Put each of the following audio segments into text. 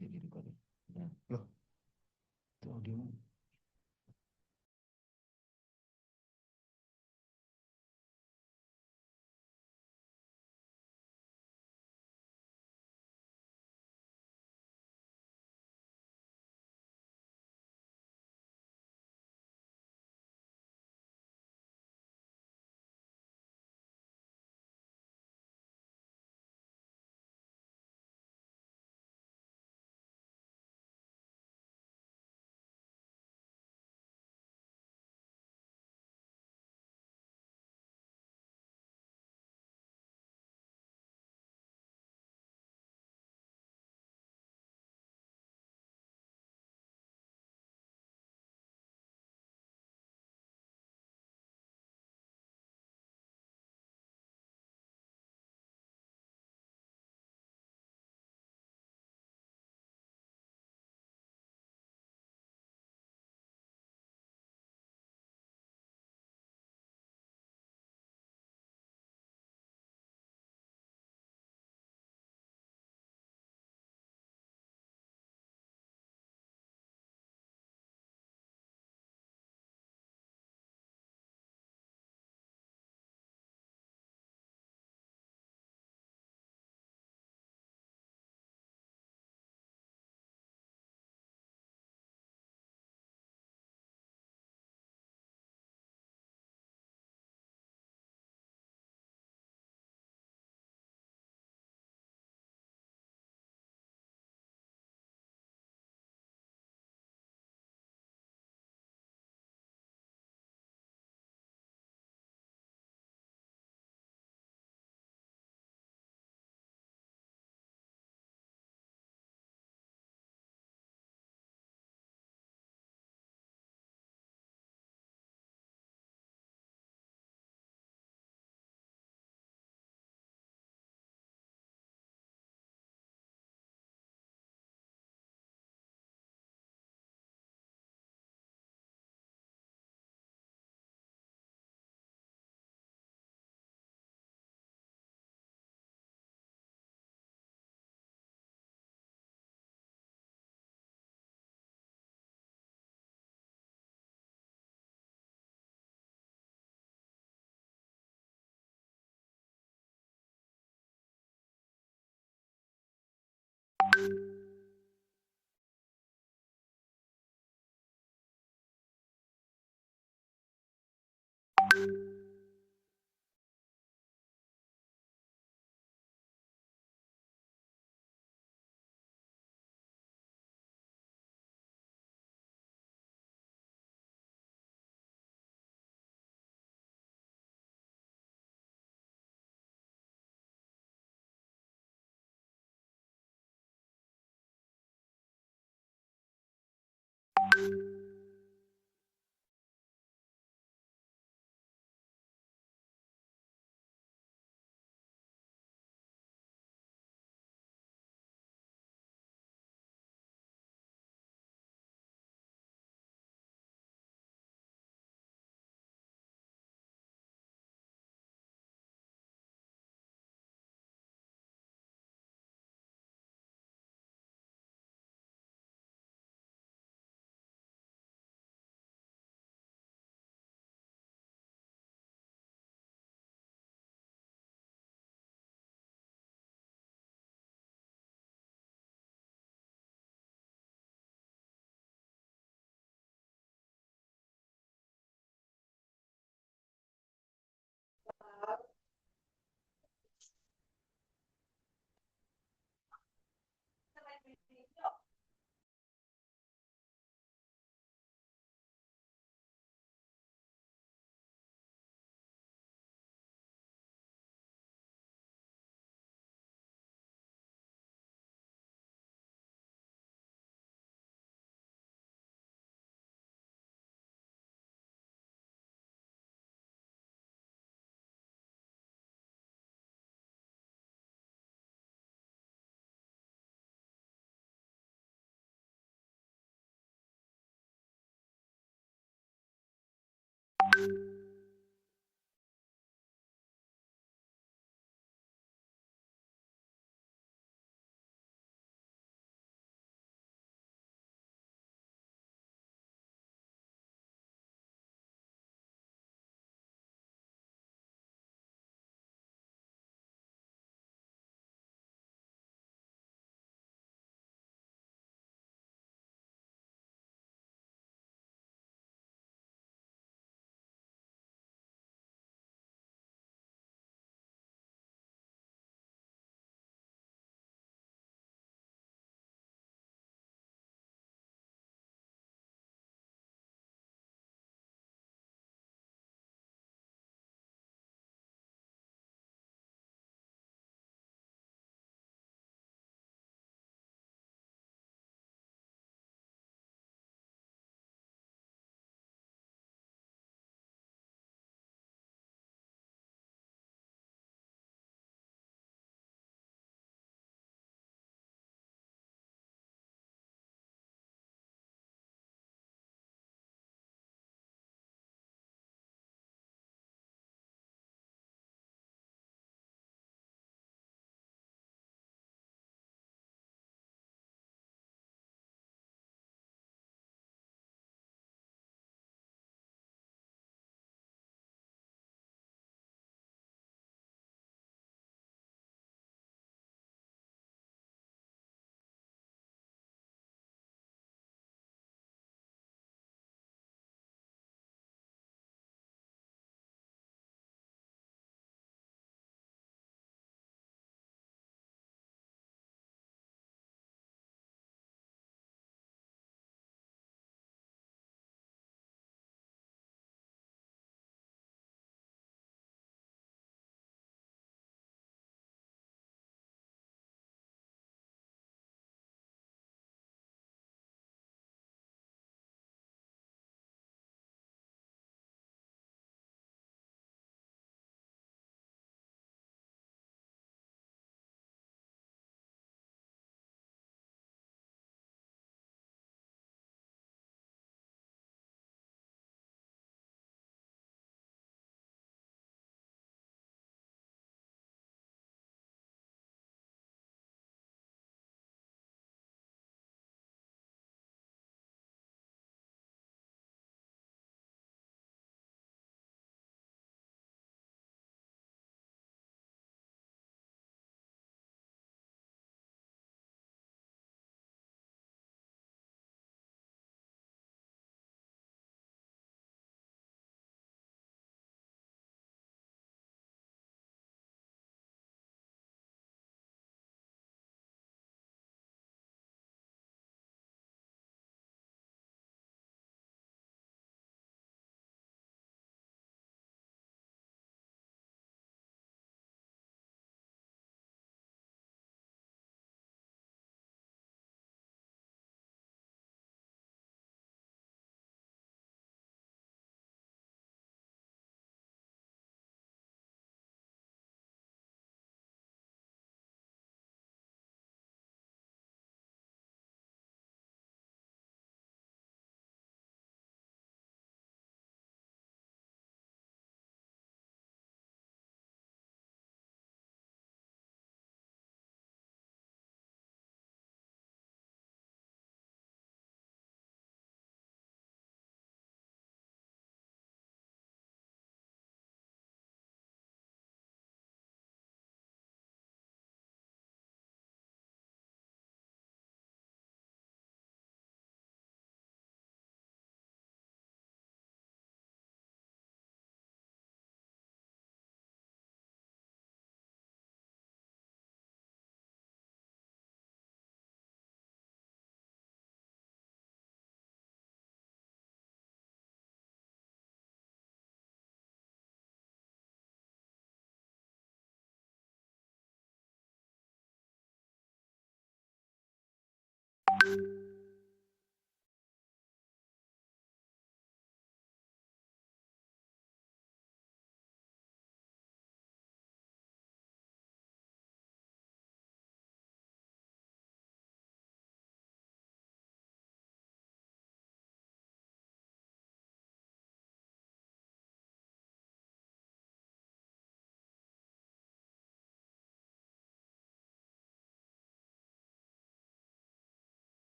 Jadi recording. Nah, Loh, itu audio.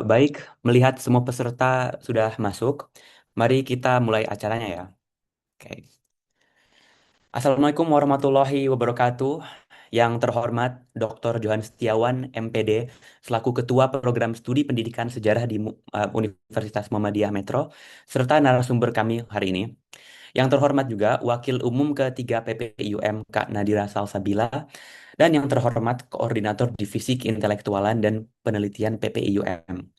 Baik, melihat semua peserta sudah masuk, mari kita mulai acaranya ya. Oke. Assalamualaikum warahmatullahi wabarakatuh. Yang terhormat Dr. Johan Setiawan, MPD, selaku Ketua Program Studi Pendidikan Sejarah di Universitas Muhammadiyah Metro, serta narasumber kami hari ini. Yang terhormat juga Wakil Umum ketiga PPIUM Kak Nadira Salsabila, dan yang terhormat Koordinator Divisi Intelektualan dan Penelitian PPIUM.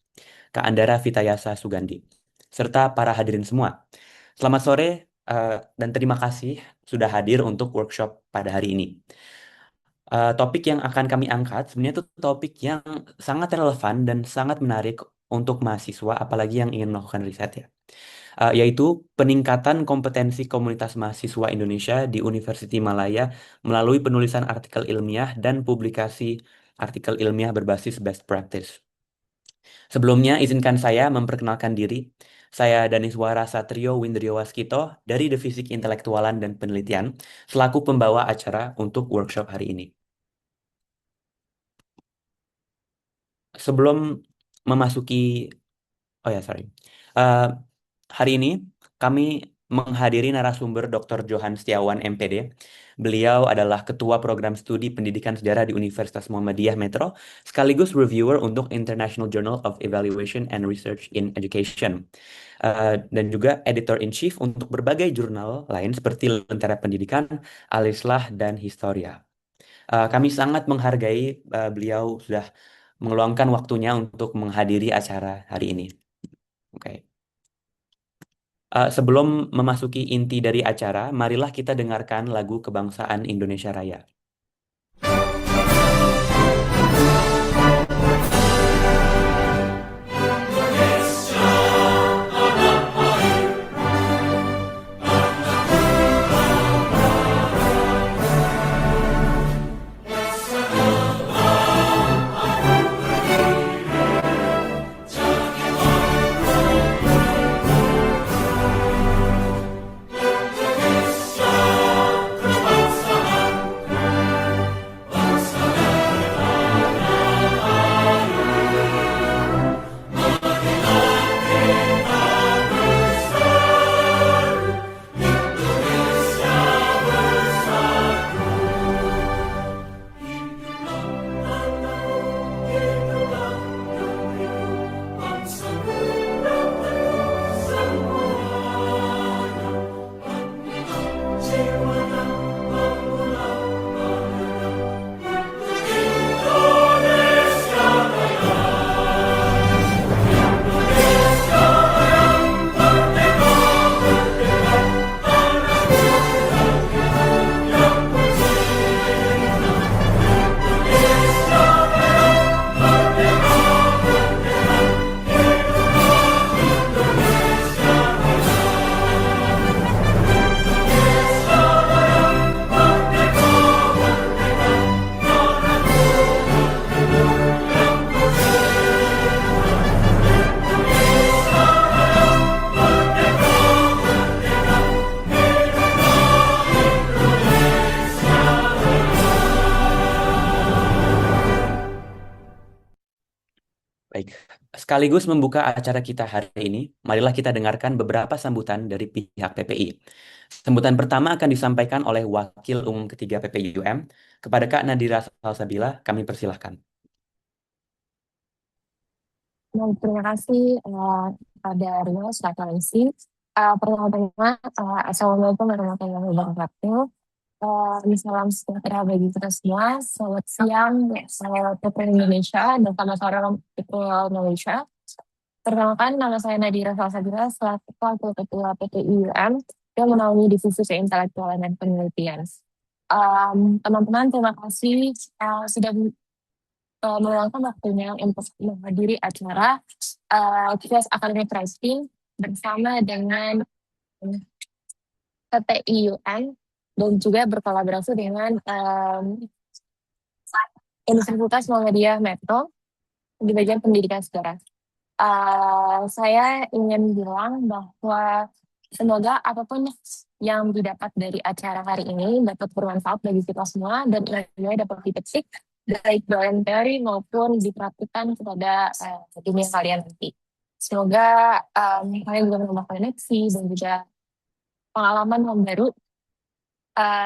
Kak Andara Vitayasa Sugandi, serta para hadirin semua. Selamat sore dan terima kasih sudah hadir untuk workshop pada hari ini. Topik yang akan kami angkat sebenarnya itu topik yang sangat relevan dan sangat menarik untuk mahasiswa, apalagi yang ingin melakukan riset ya. Yaitu peningkatan kompetensi komunitas mahasiswa Indonesia di University Malaya melalui penulisan artikel ilmiah dan publikasi artikel ilmiah berbasis best practice. Sebelumnya, izinkan saya memperkenalkan diri. Saya Daniswara Satrio Windryo Waskito dari Divisi Intelektualan dan Penelitian, selaku pembawa acara untuk workshop hari ini. Sebelum memasuki, oh ya, sorry. Eh, Hari ini kami menghadiri narasumber Dr. Johan Setiawan, MPD. Beliau adalah Ketua Program Studi Pendidikan Sejarah di Universitas Muhammadiyah Metro, sekaligus reviewer untuk International Journal of Evaluation and Research in Education, dan juga Editor-in-Chief untuk berbagai jurnal lain seperti Lentera Pendidikan, Alislah, dan Historia. Kami sangat menghargai beliau sudah meluangkan waktunya untuk menghadiri acara hari ini. Oke. Sebelum memasuki inti dari acara, marilah kita dengarkan lagu Kebangsaan Indonesia Raya. Baik, sekaligus membuka acara kita hari ini, marilah kita dengarkan beberapa sambutan dari pihak PPI. Sambutan pertama akan disampaikan oleh Wakil Umum Ketiga PPIUM. Kepada Kak Nadira Salsabila, kami persilahkan. Baik, terima kasih kepada Rio Surakarsi. Pertama-tama, Assalamualaikum warahmatullahi wabarakatuh. Salam sejahtera bagi kita semua. Selamat siang, People Indonesia, dan selamat sore People Malaysia. Perkenalkan, nama saya Nadira Salsabila, selaku Wakil Ketua PTIUM yang menaungi Divisi Intelektual dan Penelitian. Teman-teman, terima kasih sudah meluangkan waktunya untuk menghadiri acara QS Academic Writing bersama dengan PTIUM dan juga berkolaborasi dengan Universitas Muhammadiyah Metro di bagian pendidikan sejarah. Saya ingin bilang bahwa semoga apapun yang didapat dari acara hari ini dapat bermanfaat bagi kita semua dan nilai dapat dipetik baik dalam teori maupun dipraktikkan kepada dunia kalian nanti. Semoga kalian juga menambah koneksi dan juga pengalaman yang baru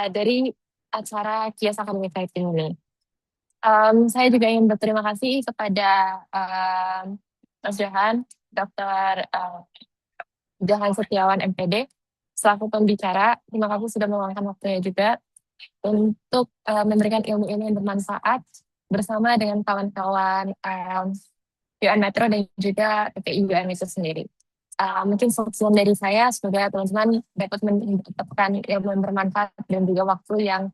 dari acara Kias Academic Writing ini. Saya juga ingin berterima kasih kepada Mas Johan, Dr. Johan Setiawan MPD, selaku pembicara. Terima kasih sudah meluangkan waktunya juga untuk memberikan ilmu-ilmu yang bermanfaat bersama dengan kawan-kawan UN Metro dan juga PPIUM itu sendiri. Mungkin sekian dari saya, semoga teman-teman dapat mendapatkan ilmu yang bermanfaat dan juga waktu yang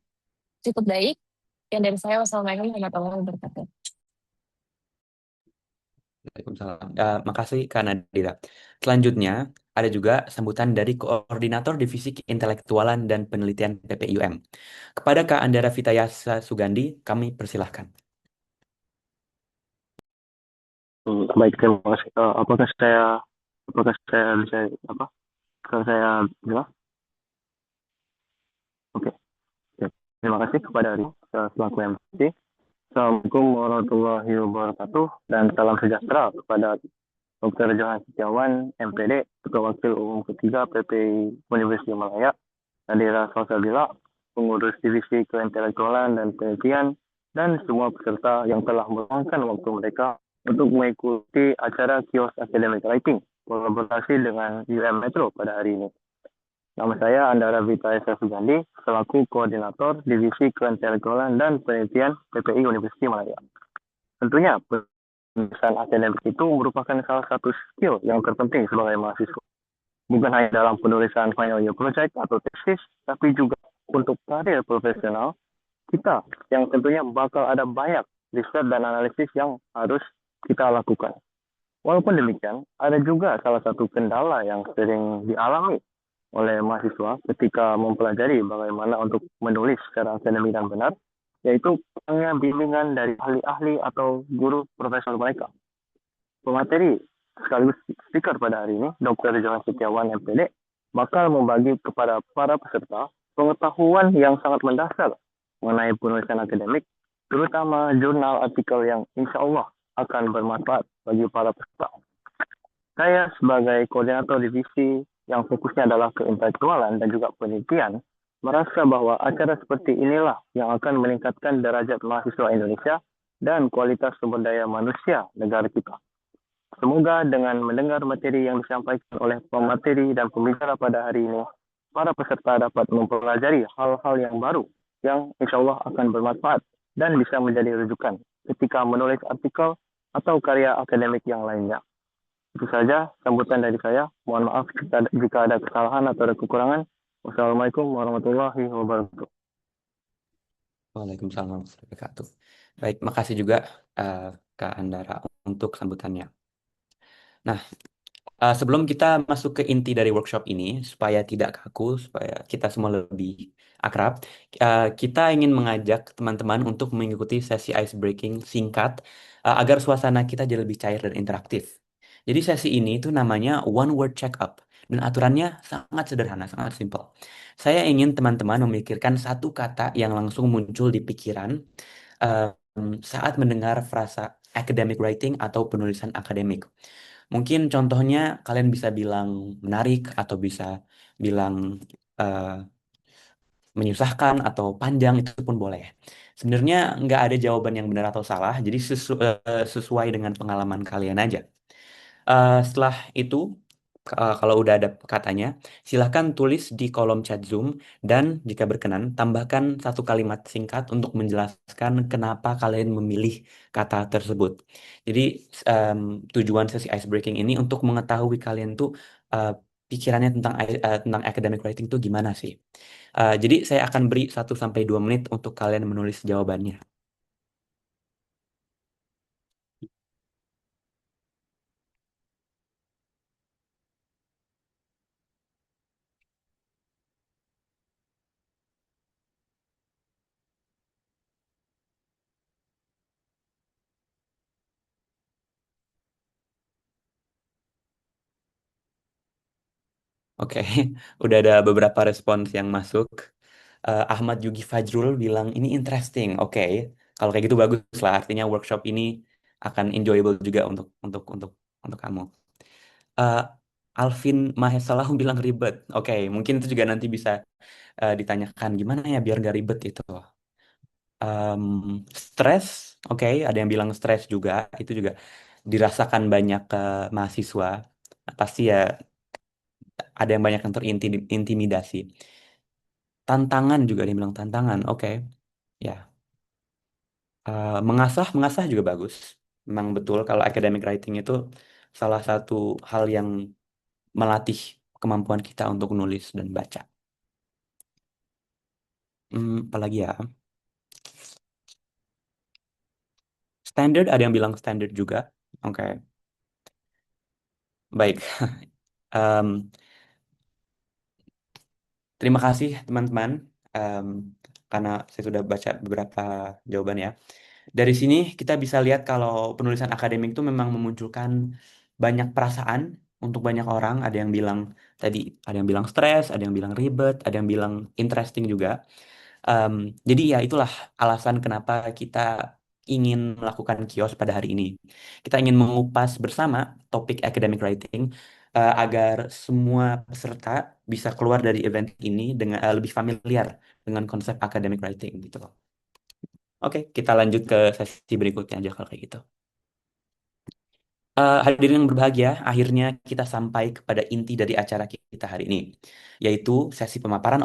cukup baik. Sekian dari saya, wassalamualaikum warahmatullahi wabarakatuh. Waalaikumsalam. Makasih Kak Nadira. Selanjutnya, ada juga sambutan dari Koordinator Divisi Intelektualan dan Penelitian PPIUM. Kepada Kak Andara Vitayasa Sugandi, kami persilahkan. Baik, terima kasih. Apakah saya bisa apa? Kalau saya jelas? Oke. Oke. Terima kasih kepada Ari selaku MC. Assalamualaikum warahmatullahi wabarakatuh dan salam sejahtera kepada Dr. Johan Setiawan, MPD, Ketua Wakil Umum Ketiga PPI Universitas Malaya, Nadira Salsabila, pengurus Divisi Keintelektualan dan Penelitian, dan semua peserta yang telah meluangkan waktu mereka untuk mengikuti acara Kios Academic Writing, kolaborasi dengan UM Metro pada hari ini. Nama saya Andara Vitayasa Sugandi, selaku Koordinator Divisi Keintelektualan dan Penelitian PPI Universitas Malaya. Tentunya, penulisan akademik itu merupakan salah satu skill yang terpenting sebagai mahasiswa. Bukan hanya dalam penulisan final year project atau tesis, tapi juga untuk karir profesional kita yang tentunya bakal ada banyak riset dan analisis yang harus kita lakukan. Walaupun demikian, ada juga salah satu kendala yang sering dialami oleh mahasiswa ketika mempelajari bagaimana untuk menulis secara akademik dan benar, yaitu kurangnya bimbingan dari ahli-ahli atau guru profesor mereka. Pemateri sekaligus speaker pada hari ini, Dr. Johan Setiawan MPD, bakal membagi kepada para peserta pengetahuan yang sangat mendasar mengenai penulisan akademik, terutama jurnal artikel yang insya Allah akan bermanfaat bagi para peserta. Saya sebagai koordinator divisi yang fokusnya adalah keintelektualan dan juga penelitian, merasa bahwa acara seperti inilah yang akan meningkatkan derajat mahasiswa Indonesia dan kualitas sumber daya manusia negara kita. Semoga dengan mendengar materi yang disampaikan oleh pemateri dan pembicara pada hari ini, para peserta dapat mempelajari hal-hal yang baru yang insya Allah akan bermanfaat dan bisa menjadi rujukan ketika menulis artikel atau karya akademik yang lainnya. Itu saja sambutan dari saya. Mohon maaf jika ada kesalahan atau ada kekurangan. Wassalamualaikum warahmatullahi wabarakatuh. Waalaikumsalam warahmatullahi wabarakatuh. Baik, makasih juga Kak Andara untuk sambutannya. Nah, sebelum kita masuk ke inti dari workshop ini, supaya tidak kaku, supaya kita semua lebih akrab, kita ingin mengajak teman-teman untuk mengikuti sesi ice breaking singkat agar suasana kita jadi lebih cair dan interaktif. Jadi sesi ini itu namanya one word check up dan aturannya sangat sederhana, sangat simpel. Saya ingin teman-teman memikirkan satu kata yang langsung muncul di pikiran saat mendengar academic writing atau penulisan akademik. Mungkin contohnya kalian bisa bilang menarik atau bisa bilang eh, menyusahkan atau panjang itu pun boleh. Sebenarnya nggak ada jawaban yang benar atau salah, jadi sesuai dengan pengalaman kalian aja. Setelah itu, kalau udah ada katanya, silahkan tulis di kolom chat Zoom dan jika berkenan, tambahkan satu kalimat singkat untuk menjelaskan kenapa kalian memilih kata tersebut. Jadi, em, tujuan sesi ice breaking ini untuk mengetahui kalian tuh eh, pikirannya tentang academic writing tuh gimana sih. Jadi, saya akan beri 1 sampai 2 menit untuk kalian menulis jawabannya. Oke, udah ada beberapa respons yang masuk. Ahmad Yugi Fajrul bilang ini interesting. Oke, kalau kayak gitu bagus lah. Artinya workshop ini akan enjoyable juga untuk kamu. Eh, Alvin Mahesalah bilang ribet. Oke, mungkin itu juga nanti bisa ditanyakan gimana ya biar nggak ribet itu. Em, Stres, oke, ada yang bilang stres juga. Itu juga dirasakan banyak mahasiswa. Pasti ya ada yang banyak yang terintimidasi. Tantangan juga dia bilang tantangan. Oke, ya. Mengasah, mengasah juga bagus. Memang betul kalau academic writing itu salah satu hal yang melatih kemampuan kita untuk nulis dan baca. Apalagi ya. Standard, ada yang bilang standard juga. Oke, baik. Em, Terima kasih teman-teman. Em, karena saya sudah baca beberapa jawaban ya. Dari sini kita bisa lihat kalau penulisan akademik itu memang memunculkan banyak perasaan untuk banyak orang. Ada yang bilang tadi, ada yang bilang stres, ada yang bilang ribet, ada yang bilang interesting juga. Em, jadi ya itulah alasan kenapa kita ingin melakukan kios pada hari ini. Kita ingin mengupas bersama topik academic writing agar semua peserta bisa keluar dari event ini dengan lebih familiar dengan konsep academic writing gitu loh. Oke, kita lanjut ke sesi berikutnya aja kalau kayak gitu. Hadirin yang berbahagia, akhirnya kita sampai kepada inti dari acara kita hari ini, yaitu sesi pemaparan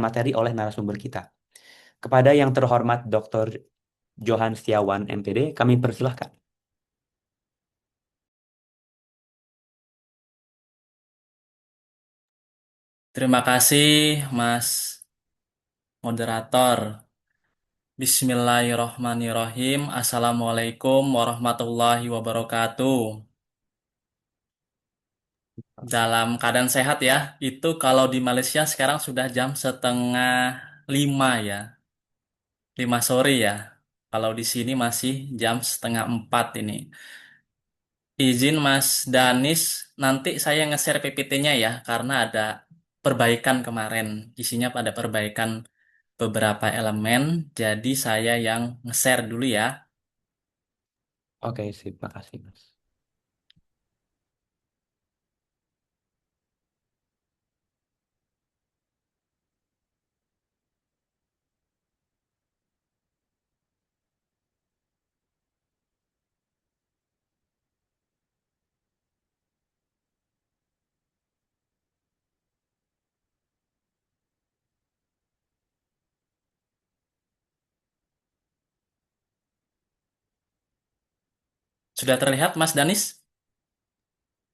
materi oleh narasumber kita. Kepada yang terhormat Dr. Johan Setiawan, MPD, kami persilahkan. Terima kasih, Mas Moderator. Bismillahirrohmanirrohim. Assalamualaikum warahmatullahi wabarakatuh. Dalam keadaan sehat ya. Itu kalau di Malaysia sekarang sudah jam 4:30 ya. 5 sore ya. Kalau di sini masih jam 3:30 ini. Izin Mas Danis, nanti saya nge-share PPT-nya ya, karena ada perbaikan kemarin. Isinya pada perbaikan beberapa elemen, jadi saya yang nge-share dulu ya. Oke, sip, makasih, Mas. Sudah terlihat Mas Danis?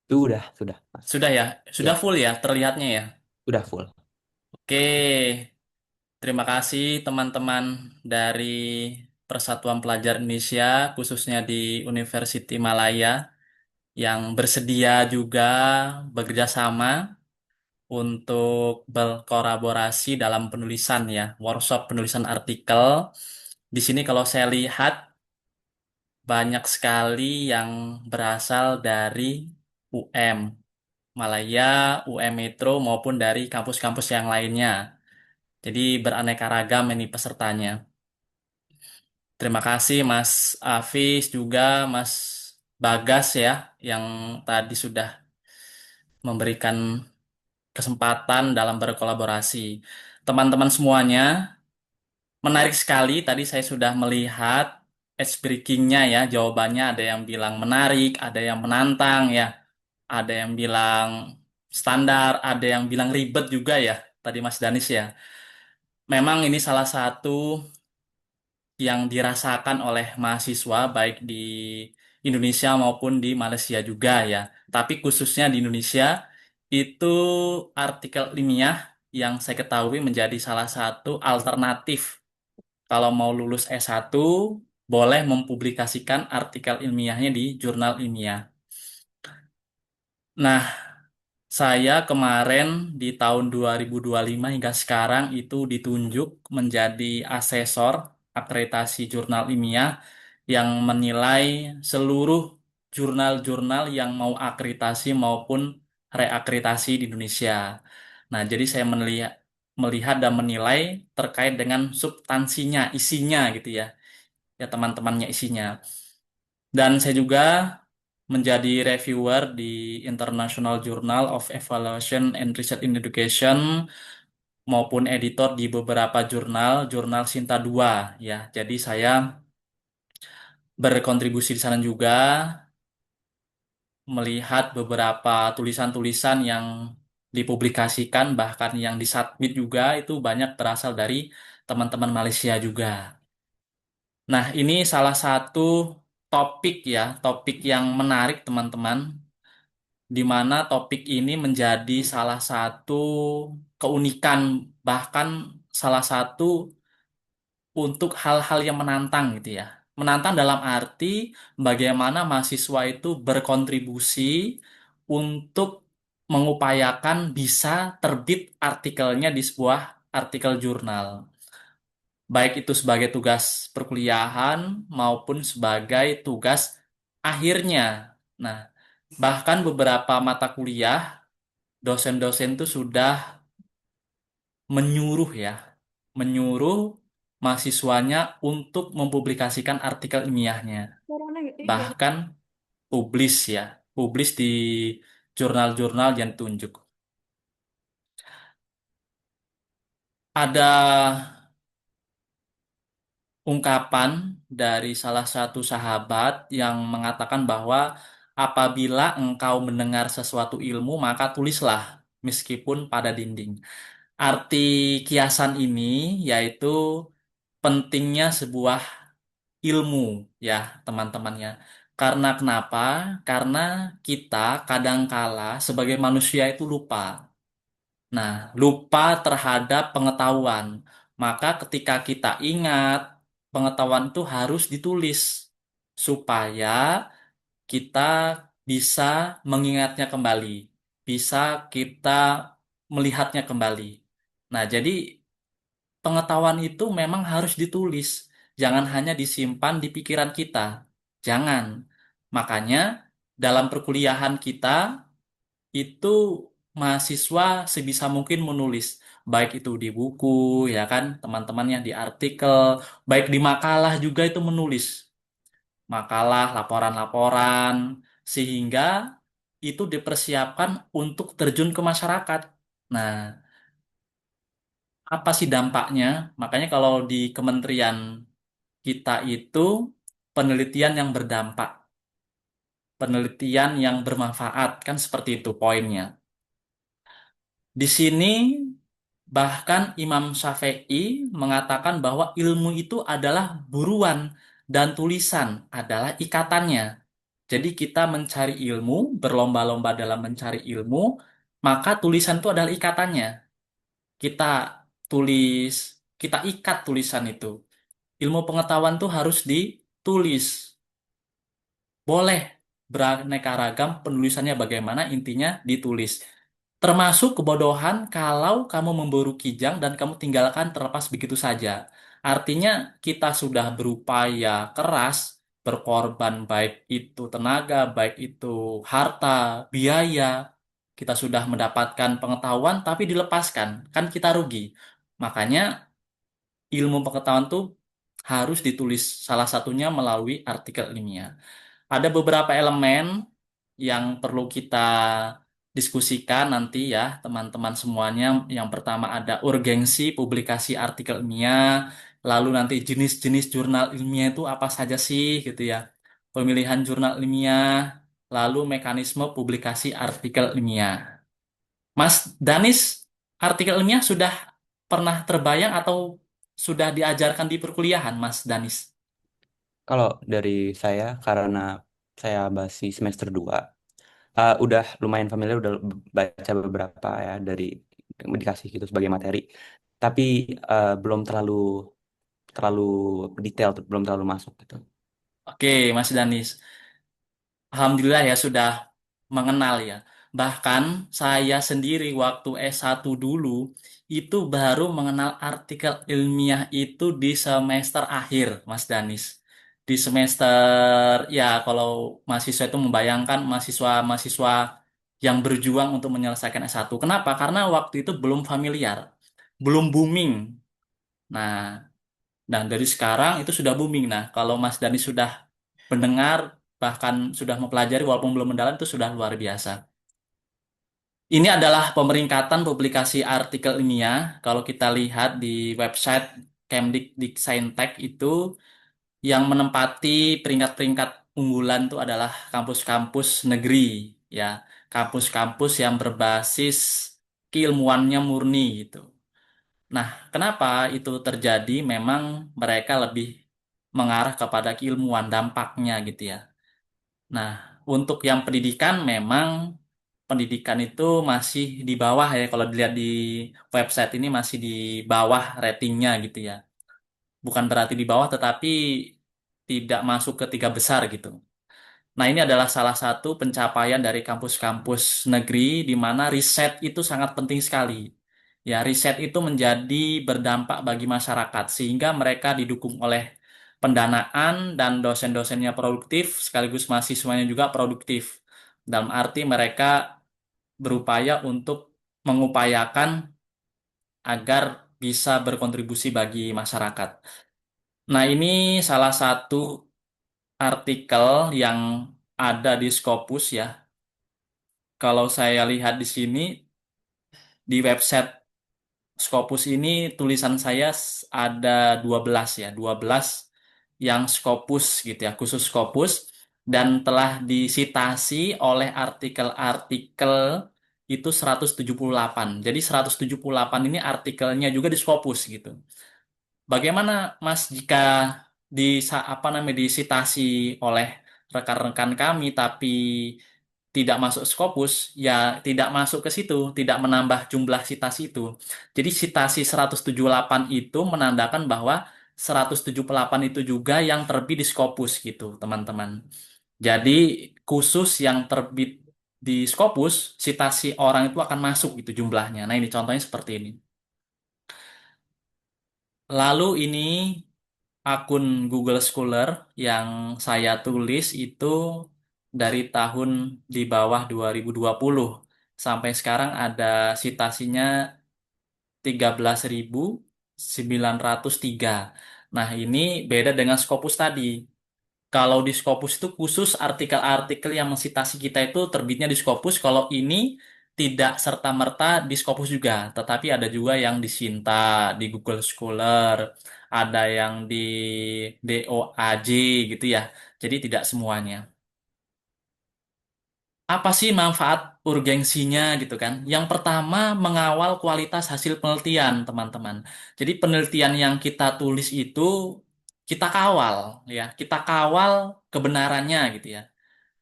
Sudah, Mas. Sudah ya? Sudah Ya, full ya terlihatnya ya? udah full. Oke, terima kasih teman-teman dari Persatuan Pelajar Indonesia, khususnya di University Malaya, yang bersedia juga bekerja sama untuk berkolaborasi dalam penulisan ya, workshop penulisan artikel. Di sini kalau saya lihat banyak sekali yang berasal dari UM Malaya, UM Metro maupun dari kampus-kampus yang lainnya. Jadi beraneka ragam ini pesertanya. Terima kasih Mas Afis juga Mas Bagas ya yang tadi sudah memberikan kesempatan dalam berkolaborasi. Teman-teman semuanya, menarik sekali. Tadi saya sudah melihat ice breakingnya ya. Jawabannya ada yang bilang menarik, ada yang menantang ya, ada yang bilang standar, ada yang bilang ribet juga ya. Tadi Mas Danis ya. Memang ini salah satu yang dirasakan oleh mahasiswa baik di Indonesia maupun di Malaysia juga ya. Tapi khususnya di Indonesia itu artikel ilmiah yang saya ketahui menjadi salah satu alternatif kalau mau lulus S1 boleh mempublikasikan artikel ilmiahnya di jurnal ilmiah. Nah, saya kemarin di tahun 2025 hingga sekarang itu ditunjuk menjadi asesor akreditasi jurnal ilmiah yang menilai seluruh jurnal-jurnal yang mau akreditasi maupun reakreditasi di Indonesia. Nah, jadi saya melihat dan menilai terkait dengan substansinya, isinya gitu ya. Ya teman-temannya isinya. Dan saya juga menjadi reviewer di International Journal of Evaluation and Research in Education maupun editor di beberapa jurnal Sinta 2 ya. Jadi saya berkontribusi di sana juga melihat beberapa tulisan-tulisan yang dipublikasikan bahkan yang disubmit juga itu banyak berasal dari teman-teman Malaysia juga. Nah, ini salah satu topik ya, topik yang menarik teman-teman di mana topik ini menjadi salah satu keunikan, bahkan salah satu untuk hal-hal yang menantang gitu ya. Menantang dalam arti bagaimana mahasiswa itu berkontribusi untuk mengupayakan bisa terbit artikelnya di sebuah artikel jurnal. Baik itu sebagai tugas perkuliahan maupun sebagai tugas akhirnya. Nah, bahkan beberapa mata kuliah dosen-dosen itu sudah menyuruh ya, menyuruh mahasiswanya untuk mempublikasikan artikel ilmiahnya. Bahkan publis ya, publis di jurnal-jurnal yang ditunjuk. Ada ungkapan dari salah satu sahabat yang mengatakan bahwa apabila engkau mendengar sesuatu ilmu, maka tulislah meskipun pada dinding. Arti kiasan ini yaitu pentingnya sebuah ilmu ya teman-temannya. Karena kenapa? Karena kita kadangkala sebagai manusia itu lupa. Nah, lupa terhadap pengetahuan. Maka ketika kita ingat, pengetahuan itu harus ditulis supaya kita bisa mengingatnya kembali, bisa kita melihatnya kembali. Nah, jadi pengetahuan itu memang harus ditulis, jangan hanya disimpan di pikiran kita. Jangan. Makanya dalam perkuliahan kita itu mahasiswa sebisa mungkin menulis, baik itu di buku, ya kan, teman-teman yang di artikel, baik di makalah juga itu menulis makalah, laporan-laporan, sehingga itu dipersiapkan untuk terjun ke masyarakat. Nah, apa sih dampaknya? Makanya kalau di kementerian kita itu penelitian yang berdampak, penelitian yang bermanfaat, kan seperti itu poinnya. Di sini bahkan Imam Syafi'i mengatakan bahwa ilmu itu adalah buruan dan tulisan adalah ikatannya. Jadi kita mencari ilmu, berlomba-lomba dalam mencari ilmu, maka tulisan itu adalah ikatannya. Kita tulis, kita ikat tulisan itu. Ilmu pengetahuan tuh harus ditulis. Boleh beraneka ragam penulisannya bagaimana, intinya ditulis. Termasuk kebodohan kalau kamu memburu kijang dan kamu tinggalkan terlepas begitu saja. Artinya kita sudah berupaya keras, berkorban baik itu tenaga, baik itu harta, biaya. Kita sudah mendapatkan pengetahuan tapi dilepaskan, kan kita rugi. Makanya ilmu pengetahuan tuh harus ditulis salah satunya melalui artikel ilmiah. Ada beberapa elemen yang perlu kita diskusikan nanti ya, teman-teman semuanya. Yang pertama ada urgensi publikasi artikel ilmiah, lalu nanti jenis-jenis jurnal ilmiah itu apa saja sih gitu ya. Pemilihan jurnal ilmiah, lalu mekanisme publikasi artikel ilmiah. Mas Danis, artikel ilmiah sudah pernah terbayang atau sudah diajarkan di perkuliahan, Mas Danis? Kalau dari saya, karena saya masih semester 2, udah lumayan familiar, udah baca beberapa ya dari dikasih gitu sebagai materi. Tapi belum terlalu terlalu detail, belum terlalu masuk gitu. Oke, Mas Danis. Alhamdulillah ya sudah mengenal ya. Bahkan saya sendiri waktu S1 dulu itu baru mengenal artikel ilmiah itu di semester akhir, Mas Danis. Di semester ya kalau mahasiswa itu membayangkan mahasiswa-mahasiswa yang berjuang untuk menyelesaikan S1. Kenapa? Karena waktu itu belum familiar, belum booming. Nah, dan dari sekarang itu sudah booming. Nah, kalau Mas Danis sudah mendengar bahkan sudah mempelajari walaupun belum mendalam itu sudah luar biasa. Ini adalah pemeringkatan publikasi artikel ilmiah. Kalau kita lihat di website Kemdikbudristek itu yang menempati peringkat-peringkat unggulan itu adalah kampus-kampus negeri ya, kampus-kampus yang berbasis keilmuannya murni gitu. Nah, kenapa itu terjadi? Memang mereka lebih mengarah kepada keilmuan dampaknya gitu ya. Nah, untuk yang pendidikan memang pendidikan itu masih di bawah ya kalau dilihat di website ini masih di bawah ratingnya gitu ya. Bukan berarti di bawah tetapi tidak masuk ke tiga besar gitu. Nah, ini adalah salah satu pencapaian dari kampus-kampus negeri di mana riset itu sangat penting sekali. Ya, riset itu menjadi berdampak bagi masyarakat sehingga mereka didukung oleh pendanaan dan dosen-dosennya produktif sekaligus mahasiswanya juga produktif. Dalam arti mereka berupaya untuk mengupayakan agar bisa berkontribusi bagi masyarakat. Nah, ini salah satu artikel yang ada di Scopus ya. Kalau saya lihat di sini di website Scopus ini tulisan saya ada 12 ya, 12 yang Scopus gitu ya, khusus Scopus dan telah disitasi oleh artikel-artikel itu 178. Jadi 178 ini artikelnya juga di Scopus gitu. Bagaimana Mas jika apa namanya disitasi oleh rekan-rekan kami tapi tidak masuk Scopus, ya tidak masuk ke situ, tidak menambah jumlah sitasi itu. Jadi sitasi 178 itu menandakan bahwa 178 itu juga yang terbit di Scopus gitu, teman-teman. Jadi khusus yang terbit di Scopus, sitasi orang itu akan masuk itu jumlahnya. Nah, ini contohnya seperti ini. Lalu ini akun Google Scholar yang saya tulis itu dari tahun di bawah 2020 sampai sekarang ada citasinya 13.903. Nah, ini beda dengan Scopus tadi. Kalau di Scopus itu khusus artikel-artikel yang mensitasi kita itu terbitnya di Scopus. Kalau ini tidak serta-merta di Scopus juga, tetapi ada juga yang di Sinta, di Google Scholar, ada yang di DOAJ gitu ya. Jadi tidak semuanya. Apa sih manfaat urgensinya gitu kan? Yang pertama, mengawal kualitas hasil penelitian, teman-teman. Jadi penelitian yang kita tulis itu kita kawal ya, kita kawal kebenarannya gitu ya.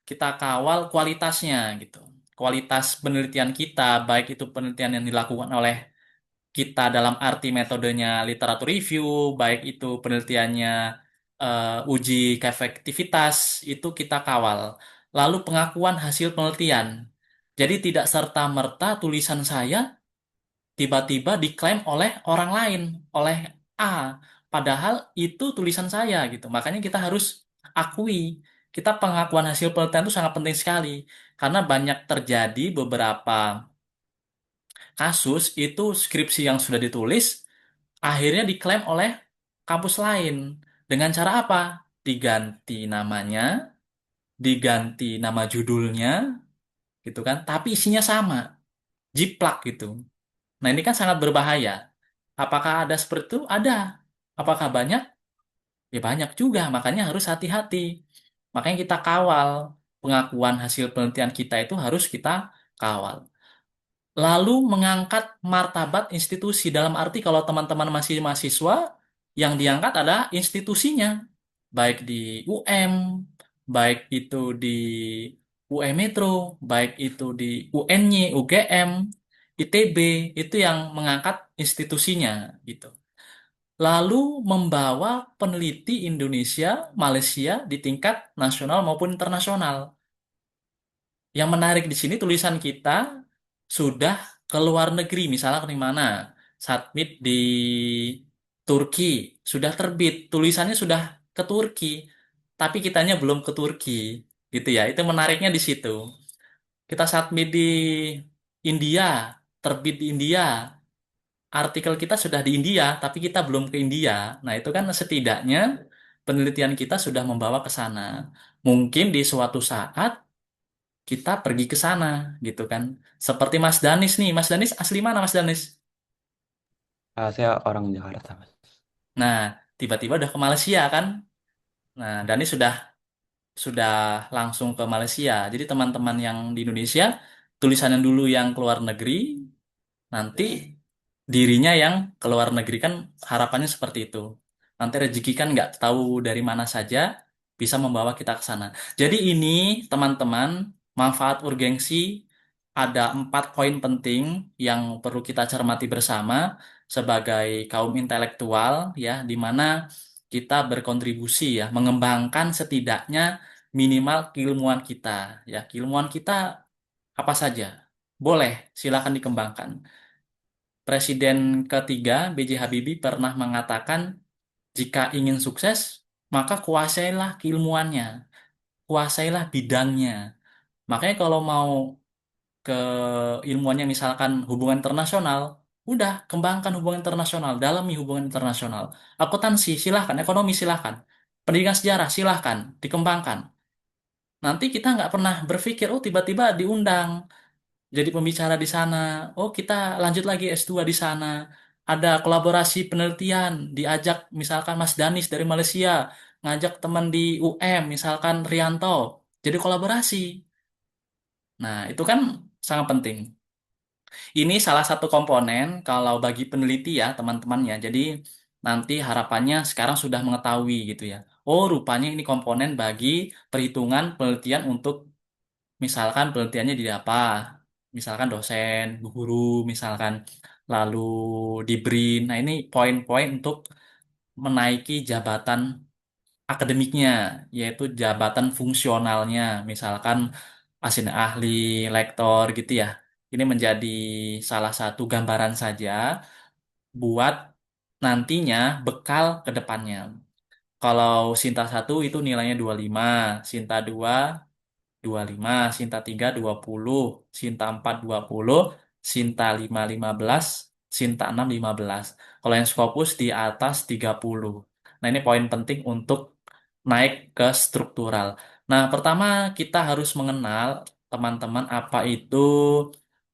Kita kawal kualitasnya gitu. Kualitas penelitian kita, baik itu penelitian yang dilakukan oleh kita dalam arti metodenya literatur review, baik itu penelitiannya uji keefektivitas, itu kita kawal. Lalu pengakuan hasil penelitian. Jadi tidak serta-merta tulisan saya tiba-tiba diklaim oleh orang lain, oleh A, padahal itu tulisan saya gitu. Makanya kita harus akui, kita pengakuan hasil penelitian itu sangat penting sekali karena banyak terjadi beberapa kasus itu skripsi yang sudah ditulis akhirnya diklaim oleh kampus lain. Dengan cara apa? Diganti namanya, diganti nama judulnya, gitu kan? Tapi isinya sama, jiplak gitu. Nah, ini kan sangat berbahaya. Apakah ada seperti itu? Ada. Apakah banyak? Ya banyak juga, makanya harus hati-hati. Makanya kita kawal. Pengakuan hasil penelitian kita itu harus kita kawal. Lalu mengangkat martabat institusi dalam arti kalau teman-teman masih mahasiswa, yang diangkat adalah institusinya. Baik di UM, baik itu di UM Metro, baik itu di UNY, UGM, ITB, itu yang mengangkat institusinya gitu. Lalu membawa peneliti Indonesia, Malaysia di tingkat nasional maupun internasional. Yang menarik di sini tulisan kita sudah ke luar negeri, misalnya di mana? Submit di Turki, sudah terbit, tulisannya sudah ke Turki, tapi kitanya belum ke Turki, gitu ya. Itu menariknya di situ. Kita submit di India, terbit di India, artikel kita sudah di India, tapi kita belum ke India. Nah, itu kan setidaknya penelitian kita sudah membawa ke sana. Mungkin di suatu saat kita pergi ke sana, gitu kan. Seperti Mas Danis nih. Mas Danis asli mana, Mas Danis? Saya orang Jakarta, Mas. Nah, tiba-tiba udah ke Malaysia kan. Nah, Danis sudah langsung ke Malaysia. Jadi teman-teman yang di Indonesia, tulisannya dulu yang ke luar negeri, nanti dirinya yang ke luar negeri kan harapannya seperti itu. Nanti rezeki kan nggak tahu dari mana saja bisa membawa kita ke sana. Jadi ini teman-teman manfaat urgensi ada 4 poin penting yang perlu kita cermati bersama sebagai kaum intelektual ya, di mana kita berkontribusi ya mengembangkan setidaknya minimal keilmuan kita ya. Keilmuan kita apa saja boleh silakan dikembangkan. Presiden ketiga B.J. Habibie pernah mengatakan, jika ingin sukses, maka kuasailah keilmuannya, kuasailah bidangnya. Makanya kalau mau ke ilmuannya misalkan hubungan internasional, udah kembangkan hubungan internasional, dalami hubungan internasional. Akuntansi silahkan, ekonomi silahkan, pendidikan sejarah silahkan, dikembangkan. Nanti kita nggak pernah berpikir, oh tiba-tiba diundang jadi pembicara di sana. Oh, kita lanjut lagi S2 di sana. Ada kolaborasi penelitian, diajak misalkan Mas Danis dari Malaysia, ngajak teman di UM, misalkan Rianto. Jadi kolaborasi. Nah, itu kan sangat penting. Ini salah satu komponen kalau bagi peneliti ya, teman-teman ya. Jadi nanti harapannya sekarang sudah mengetahui gitu ya. Oh, rupanya ini komponen bagi perhitungan penelitian untuk misalkan penelitiannya di apa? Misalkan dosen, guru, misalkan lalu di BRIN. Nah, ini poin-poin untuk menaiki jabatan akademiknya, yaitu jabatan fungsionalnya, misalkan asisten ahli, lektor gitu ya. Ini menjadi salah satu gambaran saja buat nantinya bekal ke depannya. Kalau Sinta 1 itu nilainya 25, Sinta 2 25, Sinta 3 20, Sinta 4 20, Sinta 5 15, Sinta 6 15. Kalau yang Scopus di atas 30. Nah, ini poin penting untuk naik ke struktural. Nah, pertama kita harus mengenal teman-teman apa itu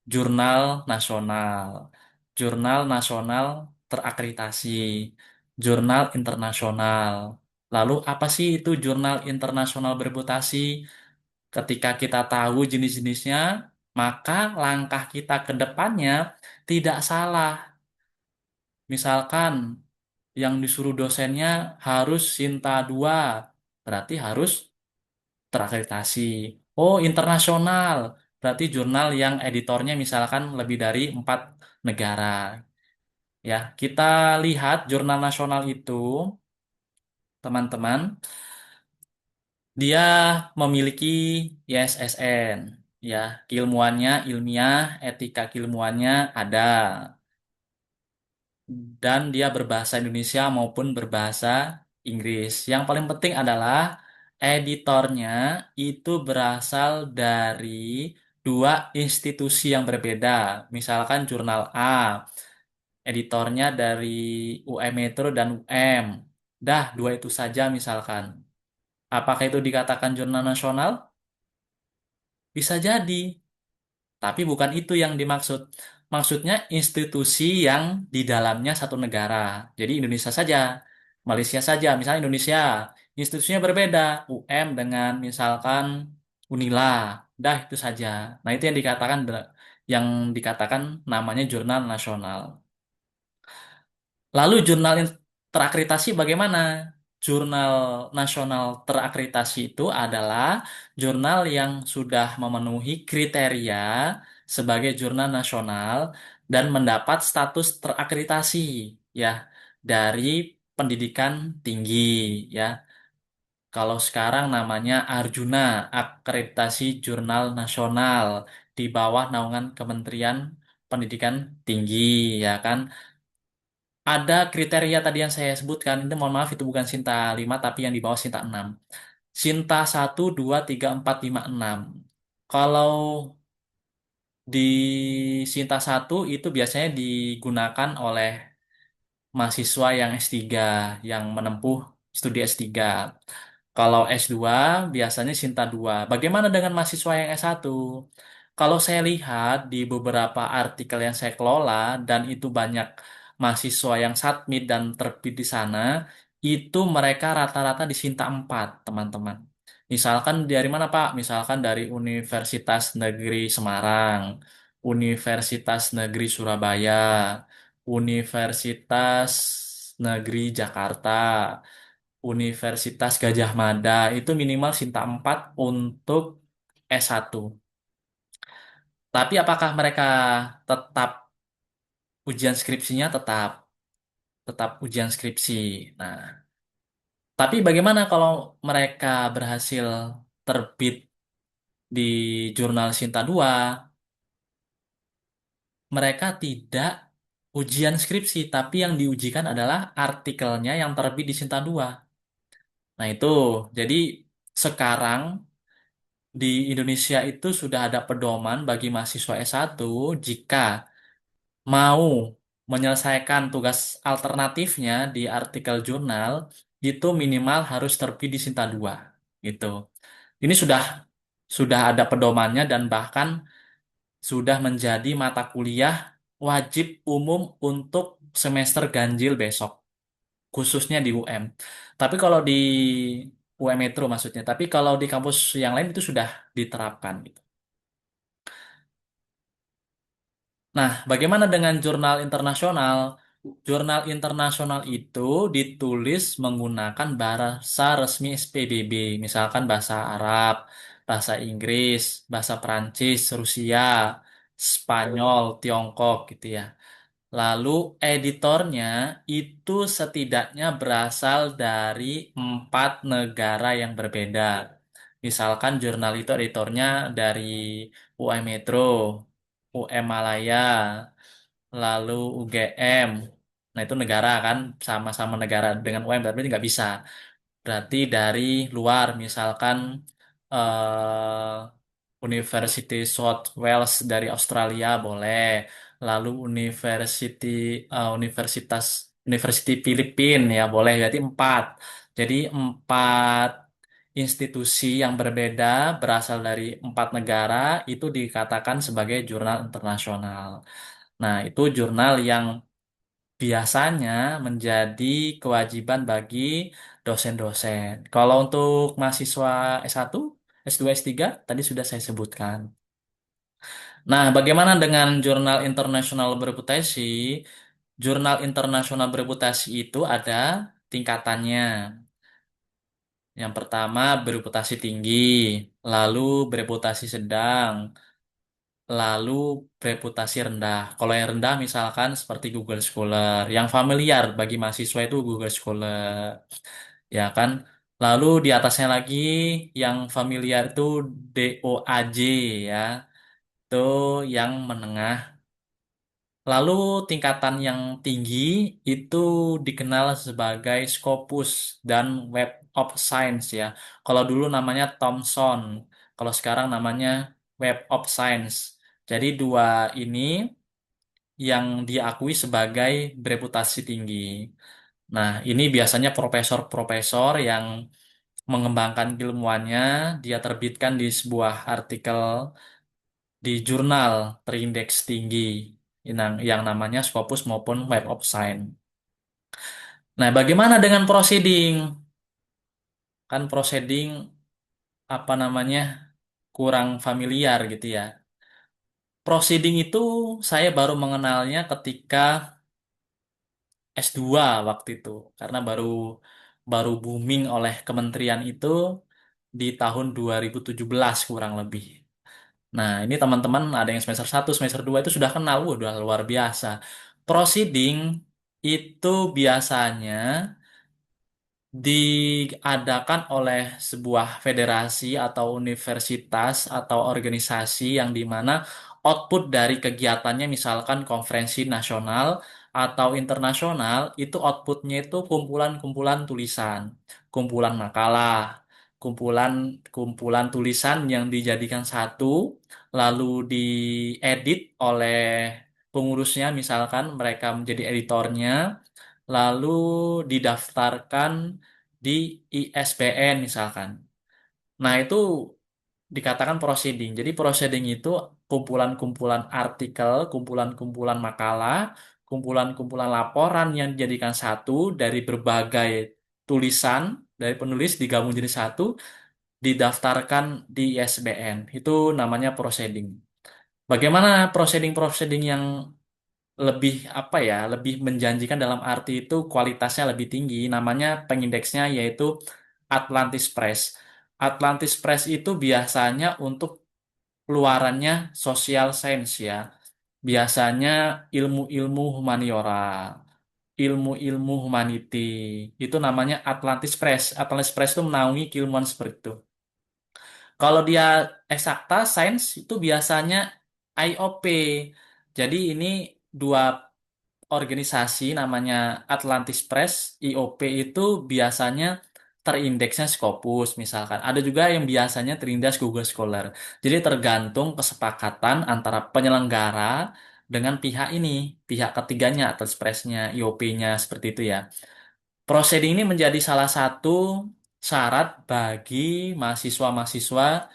jurnal nasional. Jurnal nasional terakreditasi, jurnal internasional. Lalu apa sih itu jurnal internasional bereputasi? Ketika kita tahu jenis-jenisnya, maka langkah kita ke depannya tidak salah. Misalkan yang disuruh dosennya harus Sinta 2, berarti harus terakreditasi. Oh, internasional, berarti jurnal yang editornya misalkan lebih dari 4 negara. Ya, kita lihat jurnal nasional itu, teman-teman, dia memiliki ISSN, ya, keilmuannya ilmiah, etika keilmuannya ada, dan dia berbahasa Indonesia maupun berbahasa Inggris. Yang paling penting adalah editornya itu berasal dari dua institusi yang berbeda. Misalkan jurnal A, editornya dari UM Metro dan UM. Dah, dua itu saja misalkan. Apakah itu dikatakan jurnal nasional? Bisa jadi, tapi bukan itu yang dimaksud. Maksudnya institusi yang di dalamnya satu negara. Jadi Indonesia saja, Malaysia saja. Misalnya Indonesia, institusinya berbeda. UM dengan misalkan Unila. Dah itu saja. Nah itu yang dikatakan namanya jurnal nasional. Lalu terakreditasi bagaimana? Jurnal nasional terakreditasi itu adalah jurnal yang sudah memenuhi kriteria sebagai jurnal nasional dan mendapat status terakreditasi ya dari pendidikan tinggi ya. Kalau sekarang namanya Arjuna, Akreditasi Jurnal Nasional di bawah naungan Kementerian Pendidikan Tinggi ya kan. Ada kriteria tadi yang saya sebutkan, itu mohon maaf itu bukan Sinta 5 tapi yang di bawah Sinta 6. Sinta 1, 2, 3, 4, 5, 6. Kalau di Sinta 1 itu biasanya digunakan oleh mahasiswa yang S3, yang menempuh studi S3. Kalau S2 biasanya Sinta 2. Bagaimana dengan mahasiswa yang S1? Kalau saya lihat di beberapa artikel yang saya kelola dan itu banyak mahasiswa yang submit dan terbit di sana, itu mereka rata-rata di Sinta 4, teman-teman. Misalkan dari mana, Pak? Misalkan dari Universitas Negeri Semarang, Universitas Negeri Surabaya, Universitas Negeri Jakarta, Universitas Gajah Mada, itu minimal Sinta 4 untuk S1. Tapi apakah mereka tetap ujian skripsinya tetap ujian skripsi. Nah, tapi bagaimana kalau mereka berhasil terbit di jurnal Sinta 2, mereka tidak ujian skripsi, tapi yang diujikan adalah artikelnya yang terbit di Sinta 2. Nah, itu. Jadi sekarang di Indonesia itu sudah ada pedoman bagi mahasiswa S1 jika mau menyelesaikan tugas alternatifnya di artikel jurnal itu minimal harus terbit di Sinta 2 gitu. Ini sudah ada pedomannya dan bahkan sudah menjadi mata kuliah wajib umum untuk semester ganjil besok, khususnya di UM. Tapi kalau di UM Metro maksudnya, tapi kalau di kampus yang lain itu sudah diterapkan gitu. Nah, bagaimana dengan jurnal internasional? Jurnal internasional itu ditulis menggunakan bahasa resmi PBB, misalkan bahasa Arab, bahasa Inggris, bahasa Perancis, Rusia, Spanyol, Tiongkok gitu ya. Lalu editornya itu setidaknya berasal dari 4 negara yang berbeda. Misalkan jurnal itu editornya dari UM Metro, UM Malaya, lalu UGM. Nah itu negara kan, sama-sama negara dengan UM, tapi nggak bisa. Berarti dari luar, misalkan eh, University South Wales dari Australia boleh, lalu Universitas University Filipina ya boleh. Jadi 4. Jadi 4 institusi yang berbeda berasal dari 4 negara itu dikatakan sebagai jurnal internasional. Nah, itu jurnal yang biasanya menjadi kewajiban bagi dosen-dosen. Kalau untuk mahasiswa S1, S2, S3, tadi sudah saya sebutkan. Nah, bagaimana dengan jurnal internasional bereputasi? Jurnal internasional bereputasi itu ada tingkatannya. Yang pertama bereputasi tinggi, lalu bereputasi sedang, lalu reputasi rendah. Kalau yang rendah misalkan seperti Google Scholar, yang familiar bagi mahasiswa itu Google Scholar, ya kan? Lalu di atasnya lagi yang familiar itu DOAJ ya, itu yang menengah. Lalu tingkatan yang tinggi itu dikenal sebagai Scopus dan Web of Science ya. Kalau dulu namanya Thomson, kalau sekarang namanya Web of Science. Jadi dua ini yang diakui sebagai bereputasi tinggi. Nah, ini biasanya profesor-profesor yang mengembangkan ilmuannya, dia terbitkan di sebuah artikel di jurnal terindeks tinggi yang namanya Scopus maupun Web of Science. Nah, bagaimana dengan proceeding? Kan proceeding apa namanya kurang familiar gitu ya. Proceeding itu saya baru mengenalnya ketika S2 waktu itu karena baru baru booming oleh kementerian itu di tahun 2017 kurang lebih. Nah, ini teman-teman ada yang semester 1, semester 2 itu sudah kenal, wah, udah luar biasa. Proceeding itu biasanya diadakan oleh sebuah federasi atau universitas atau organisasi yang dimana output dari kegiatannya misalkan konferensi nasional atau internasional itu outputnya itu kumpulan-kumpulan tulisan, kumpulan makalah, kumpulan kumpulan tulisan yang dijadikan satu lalu diedit oleh pengurusnya misalkan mereka menjadi editornya lalu didaftarkan di ISBN misalkan. Nah, itu dikatakan proceeding. Jadi proceeding itu kumpulan-kumpulan artikel, kumpulan-kumpulan makalah, kumpulan-kumpulan laporan yang dijadikan satu dari berbagai tulisan dari penulis digabung jadi satu, didaftarkan di ISBN. Itu namanya proceeding. Bagaimana proceeding-proceeding yang lebih apa ya, lebih menjanjikan dalam arti itu kualitasnya lebih tinggi. Namanya pengindeksnya yaitu Atlantis Press. Atlantis Press itu biasanya untuk keluarannya social science ya. Biasanya ilmu-ilmu humaniora, ilmu-ilmu humanity. Itu namanya Atlantis Press. Atlantis Press itu menaungi keilmuan seperti itu. Kalau dia eksakta, sains itu biasanya IOP. Jadi ini dua organisasi namanya Atlantis Press, IOP itu biasanya terindeksnya Scopus misalkan. Ada juga yang biasanya terindeks Google Scholar. Jadi tergantung kesepakatan antara penyelenggara dengan pihak ini, pihak ketiganya Atlantis Press-nya, IOP-nya seperti itu ya. Proceeding ini menjadi salah satu syarat bagi mahasiswa-mahasiswa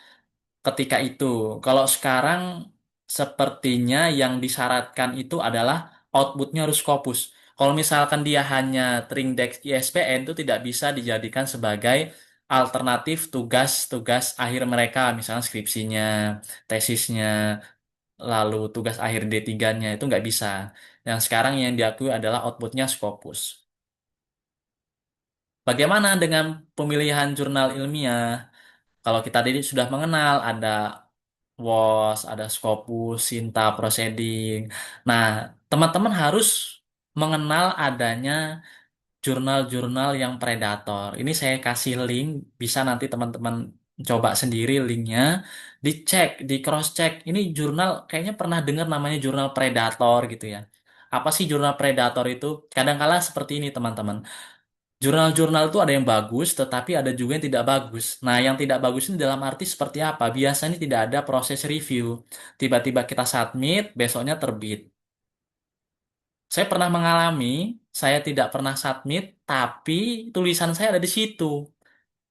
ketika itu. Kalau sekarang sepertinya yang disyaratkan itu adalah outputnya harus Scopus. Kalau misalkan dia hanya terindeks ISBN itu tidak bisa dijadikan sebagai alternatif tugas-tugas akhir mereka, misalnya skripsinya, tesisnya, lalu tugas akhir D3-nya itu nggak bisa. Yang sekarang yang diakui adalah outputnya Scopus. Bagaimana dengan pemilihan jurnal ilmiah? Kalau kita tadi sudah mengenal ada WOS, ada Scopus, Sinta, Proceeding. Nah, teman-teman harus mengenal adanya jurnal-jurnal yang predator. Ini saya kasih link, bisa nanti teman-teman coba sendiri linknya, dicek, di cross-check. Ini jurnal, kayaknya pernah dengar namanya jurnal predator gitu ya. Apa sih jurnal predator itu? Kadang-kala seperti ini teman-teman. Jurnal-jurnal itu ada yang bagus, tetapi ada juga yang tidak bagus. Nah, yang tidak bagus ini dalam arti seperti apa? Biasanya tidak ada proses review. Tiba-tiba kita submit, besoknya terbit. Saya pernah mengalami, saya tidak pernah submit, tapi tulisan saya ada di situ.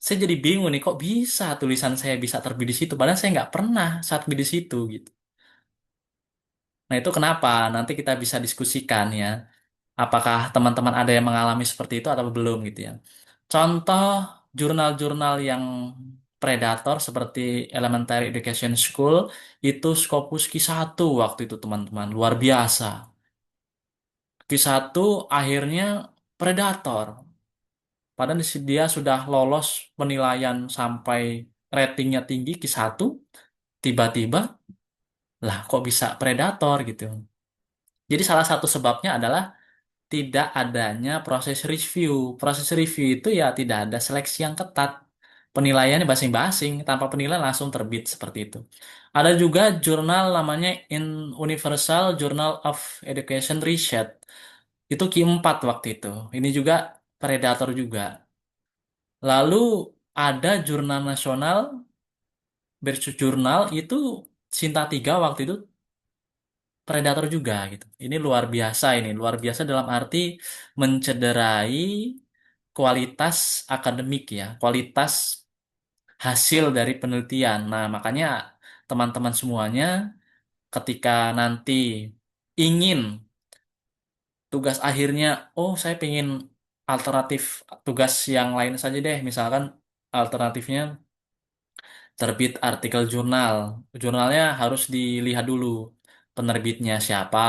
Saya jadi bingung nih, kok bisa tulisan saya bisa terbit di situ? Padahal saya nggak pernah submit di situ gitu. Nah, itu kenapa? Nanti kita bisa diskusikan ya. Apakah teman-teman ada yang mengalami seperti itu atau belum gitu ya. Contoh jurnal-jurnal yang predator seperti Elementary Education School itu Scopus Q1 waktu itu teman-teman. Luar biasa. Q1 akhirnya predator. Padahal dia sudah lolos penilaian sampai ratingnya tinggi Q1, tiba-tiba lah kok bisa predator gitu. Jadi salah satu sebabnya adalah tidak adanya proses review. Proses review itu ya tidak ada seleksi yang ketat. Penilaiannya basing-basing, tanpa penilaian langsung terbit seperti itu. Ada juga jurnal namanya In Universal Journal of Education Research. Itu Q4 waktu itu. Ini juga predator juga. Lalu ada jurnal nasional versus jurnal itu Sinta 3 waktu itu predator juga gitu. Ini luar biasa ini, luar biasa dalam arti mencederai kualitas akademik ya, kualitas hasil dari penelitian. Nah, makanya teman-teman semuanya ketika nanti ingin tugas akhirnya, oh saya pengen alternatif tugas yang lain saja deh, misalkan alternatifnya terbit artikel jurnal. Jurnalnya harus dilihat dulu penerbitnya siapa,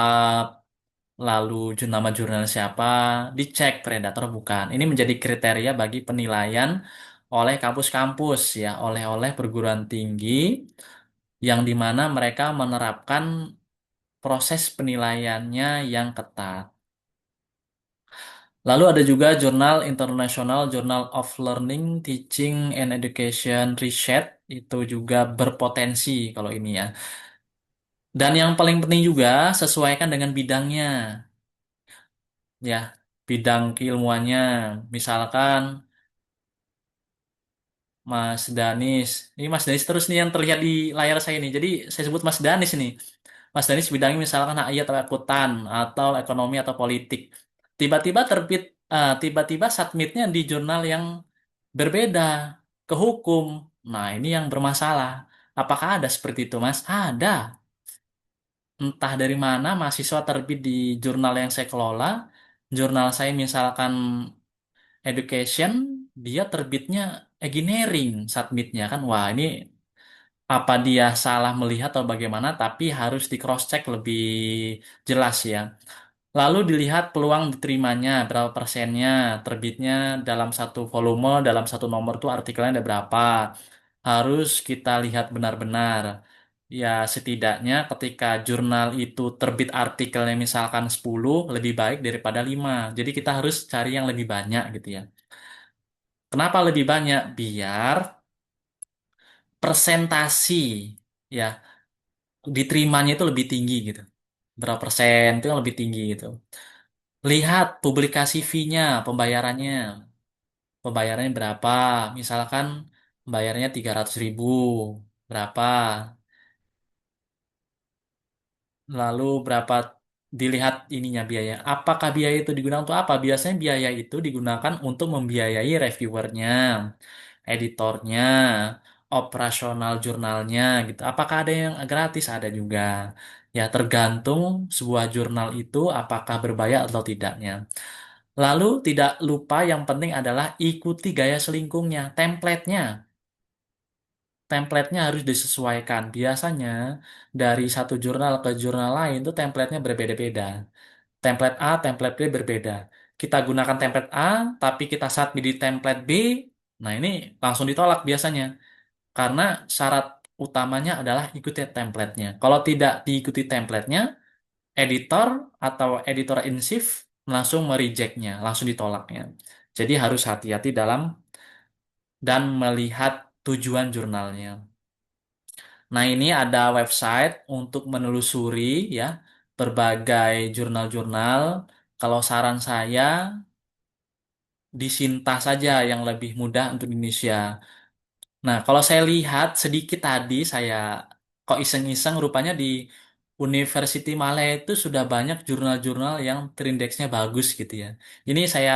lalu nama jurnal siapa, dicek predator bukan. Ini menjadi kriteria bagi penilaian oleh kampus-kampus ya, oleh perguruan tinggi yang dimana mereka menerapkan proses penilaiannya yang ketat. Lalu ada juga jurnal International Journal of Learning, Teaching and Education Research, itu juga berpotensi kalau ini ya. Dan yang paling penting juga sesuaikan dengan bidangnya, ya, bidang keilmuannya. Misalkan Mas Danis, ini Mas Danis terus nih yang terlihat di layar saya ini. Jadi saya sebut Mas Danis nih. Mas Danis bidangnya misalkan HI atau akuntan atau ekonomi atau politik. Tiba-tiba terbit, tiba-tiba submitnya di jurnal yang berbeda ke hukum. Nah, ini yang bermasalah. Apakah ada seperti itu, Mas? Ada. Entah dari mana mahasiswa terbit di jurnal yang saya kelola. Jurnal saya misalkan education, dia terbitnya engineering submitnya kan. Wah, ini apa dia salah melihat atau bagaimana, tapi harus di cross check lebih jelas ya. Lalu dilihat peluang diterimanya, berapa persennya, terbitnya dalam satu volume, dalam satu nomor tuh artikelnya ada berapa. Harus kita lihat benar-benar. Ya, setidaknya ketika jurnal itu terbit artikelnya misalkan 10, lebih baik daripada 5. Jadi kita harus cari yang lebih banyak gitu ya. Kenapa lebih banyak? Biar persentasi ya diterimanya itu lebih tinggi gitu. Berapa persen itu yang lebih tinggi gitu. Lihat publikasi fee-nya, pembayarannya. Pembayarannya berapa? Misalkan bayarnya 300.000. Berapa? Lalu berapa dilihat ininya biaya. Apakah biaya itu digunakan untuk apa? Biasanya biaya itu digunakan untuk membiayai reviewernya, editornya, operasional jurnalnya gitu. Apakah ada yang gratis? Ada juga. Ya, tergantung sebuah jurnal itu apakah berbayar atau tidaknya. Lalu tidak lupa yang penting adalah ikuti gaya selingkungnya, template-nya. Template-nya harus disesuaikan. Biasanya dari satu jurnal ke jurnal lain itu template-nya berbeda-beda. Template A, template B berbeda. Kita gunakan template A, tapi kita submit di template B. Nah, ini langsung ditolak biasanya. Karena syarat utamanya adalah ikuti template-nya. Kalau tidak diikuti template-nya, editor atau editor in chief langsung mereject-nya, langsung ditolaknya. Jadi harus hati-hati dalam dan melihat tujuan jurnalnya. Nah, ini ada website untuk menelusuri ya berbagai jurnal-jurnal. Kalau saran saya di Sinta saja yang lebih mudah untuk Indonesia. Nah, kalau saya lihat sedikit tadi saya kok iseng-iseng rupanya di University Malaya itu sudah banyak jurnal-jurnal yang terindeksnya bagus gitu ya. Ini saya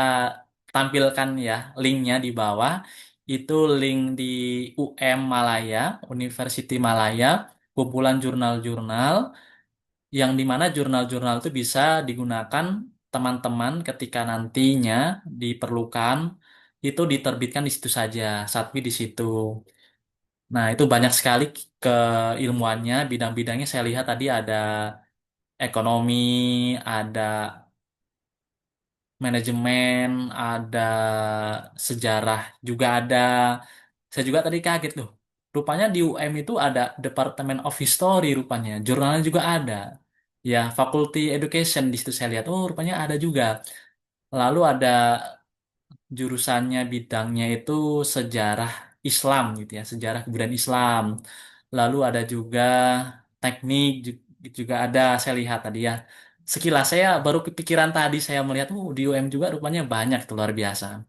tampilkan ya linknya di bawah. Itu link di UM Malaya, University Malaya, kumpulan jurnal-jurnal yang dimana jurnal-jurnal itu bisa digunakan teman-teman ketika nantinya diperlukan itu diterbitkan di situ saja, submit di situ. Nah, itu banyak sekali keilmuannya, bidang-bidangnya saya lihat tadi ada ekonomi, ada manajemen, ada sejarah juga ada. Saya juga tadi kaget loh. Rupanya di UM itu ada Department of History rupanya. Jurnalnya juga ada. Ya, Faculty Education di situ saya lihat. Oh, rupanya ada juga. Lalu ada jurusannya bidangnya itu sejarah Islam gitu ya, sejarah kebudayaan Islam. Lalu ada juga teknik juga ada saya lihat tadi ya. Sekilas saya baru kepikiran tadi saya melihat di UM juga rupanya banyak tuh luar biasa.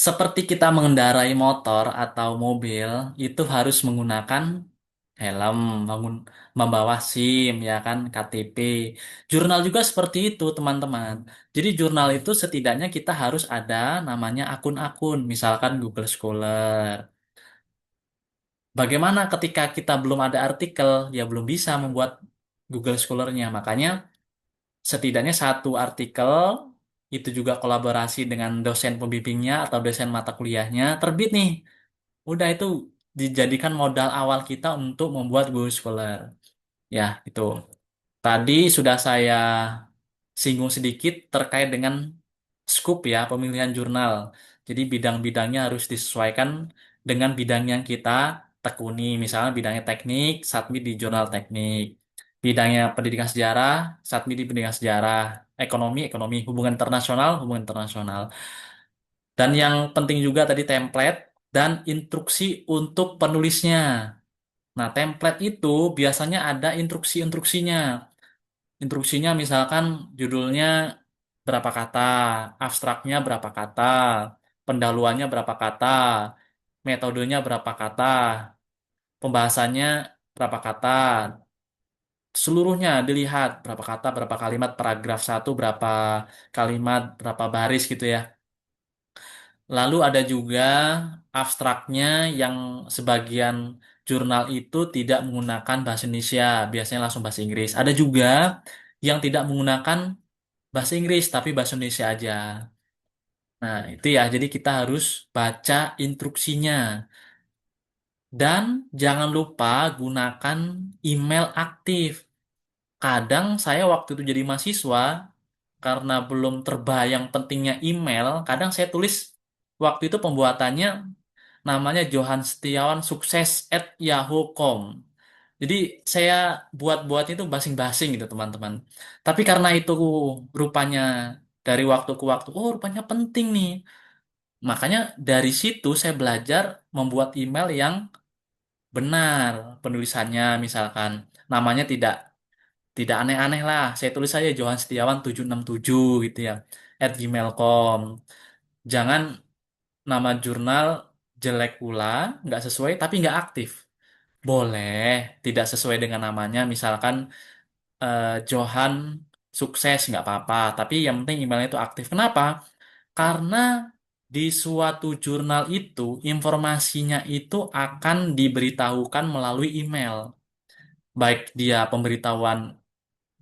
Seperti kita mengendarai motor atau mobil itu harus menggunakan helm, membawa SIM, ya kan, KTP. Jurnal juga seperti itu, teman-teman. Jadi jurnal itu setidaknya kita harus ada namanya akun-akun, misalkan Google Scholar. Bagaimana ketika kita belum ada artikel, ya belum bisa membuat Google Scholar-nya. Makanya setidaknya satu artikel itu juga kolaborasi dengan dosen pembimbingnya atau dosen mata kuliahnya terbit nih. Udah itu dijadikan modal awal kita untuk membuat Google Scholar. Ya, itu. Tadi sudah saya singgung sedikit terkait dengan scoop ya, pemilihan jurnal. Jadi bidang-bidangnya harus disesuaikan dengan bidang yang kita tekuni. Misalnya bidangnya teknik, submit di jurnal teknik. Bidangnya pendidikan sejarah, submit di pendidikan sejarah. Ekonomi, ekonomi. Hubungan internasional, hubungan internasional. Dan yang penting juga tadi template dan instruksi untuk penulisnya. Nah, template itu biasanya ada instruksi-instruksinya. Instruksinya misalkan judulnya berapa kata, abstraknya berapa kata, pendahuluannya berapa kata, metodenya berapa kata, pembahasannya berapa kata, seluruhnya dilihat berapa kata, berapa kalimat, paragraf satu berapa kalimat, berapa baris gitu ya. Lalu ada juga abstraknya yang sebagian jurnal itu tidak menggunakan bahasa Indonesia, biasanya langsung bahasa Inggris. Ada juga yang tidak menggunakan bahasa Inggris tapi bahasa Indonesia aja. Nah, itu ya. Jadi kita harus baca instruksinya. Dan jangan lupa gunakan email aktif. Kadang saya waktu itu jadi mahasiswa, karena belum terbayang pentingnya email, kadang saya tulis waktu itu pembuatannya namanya Johan Setiawan Sukses @yahoo.com. Jadi saya buat-buat itu basing-basing gitu teman-teman. Tapi karena itu rupanya dari waktu ke waktu, oh rupanya penting nih. Makanya dari situ saya belajar membuat email yang benar penulisannya, misalkan namanya tidak aneh-aneh lah. Saya tulis saja Johan Setiawan 767 gitu ya @gmail.com. Jangan nama jurnal jelek pula, nggak sesuai tapi nggak aktif. Boleh tidak sesuai dengan namanya, misalkan Johan sukses nggak apa-apa, tapi yang penting emailnya itu aktif. Kenapa? Karena di suatu jurnal itu informasinya itu akan diberitahukan melalui email. Baik dia pemberitahuan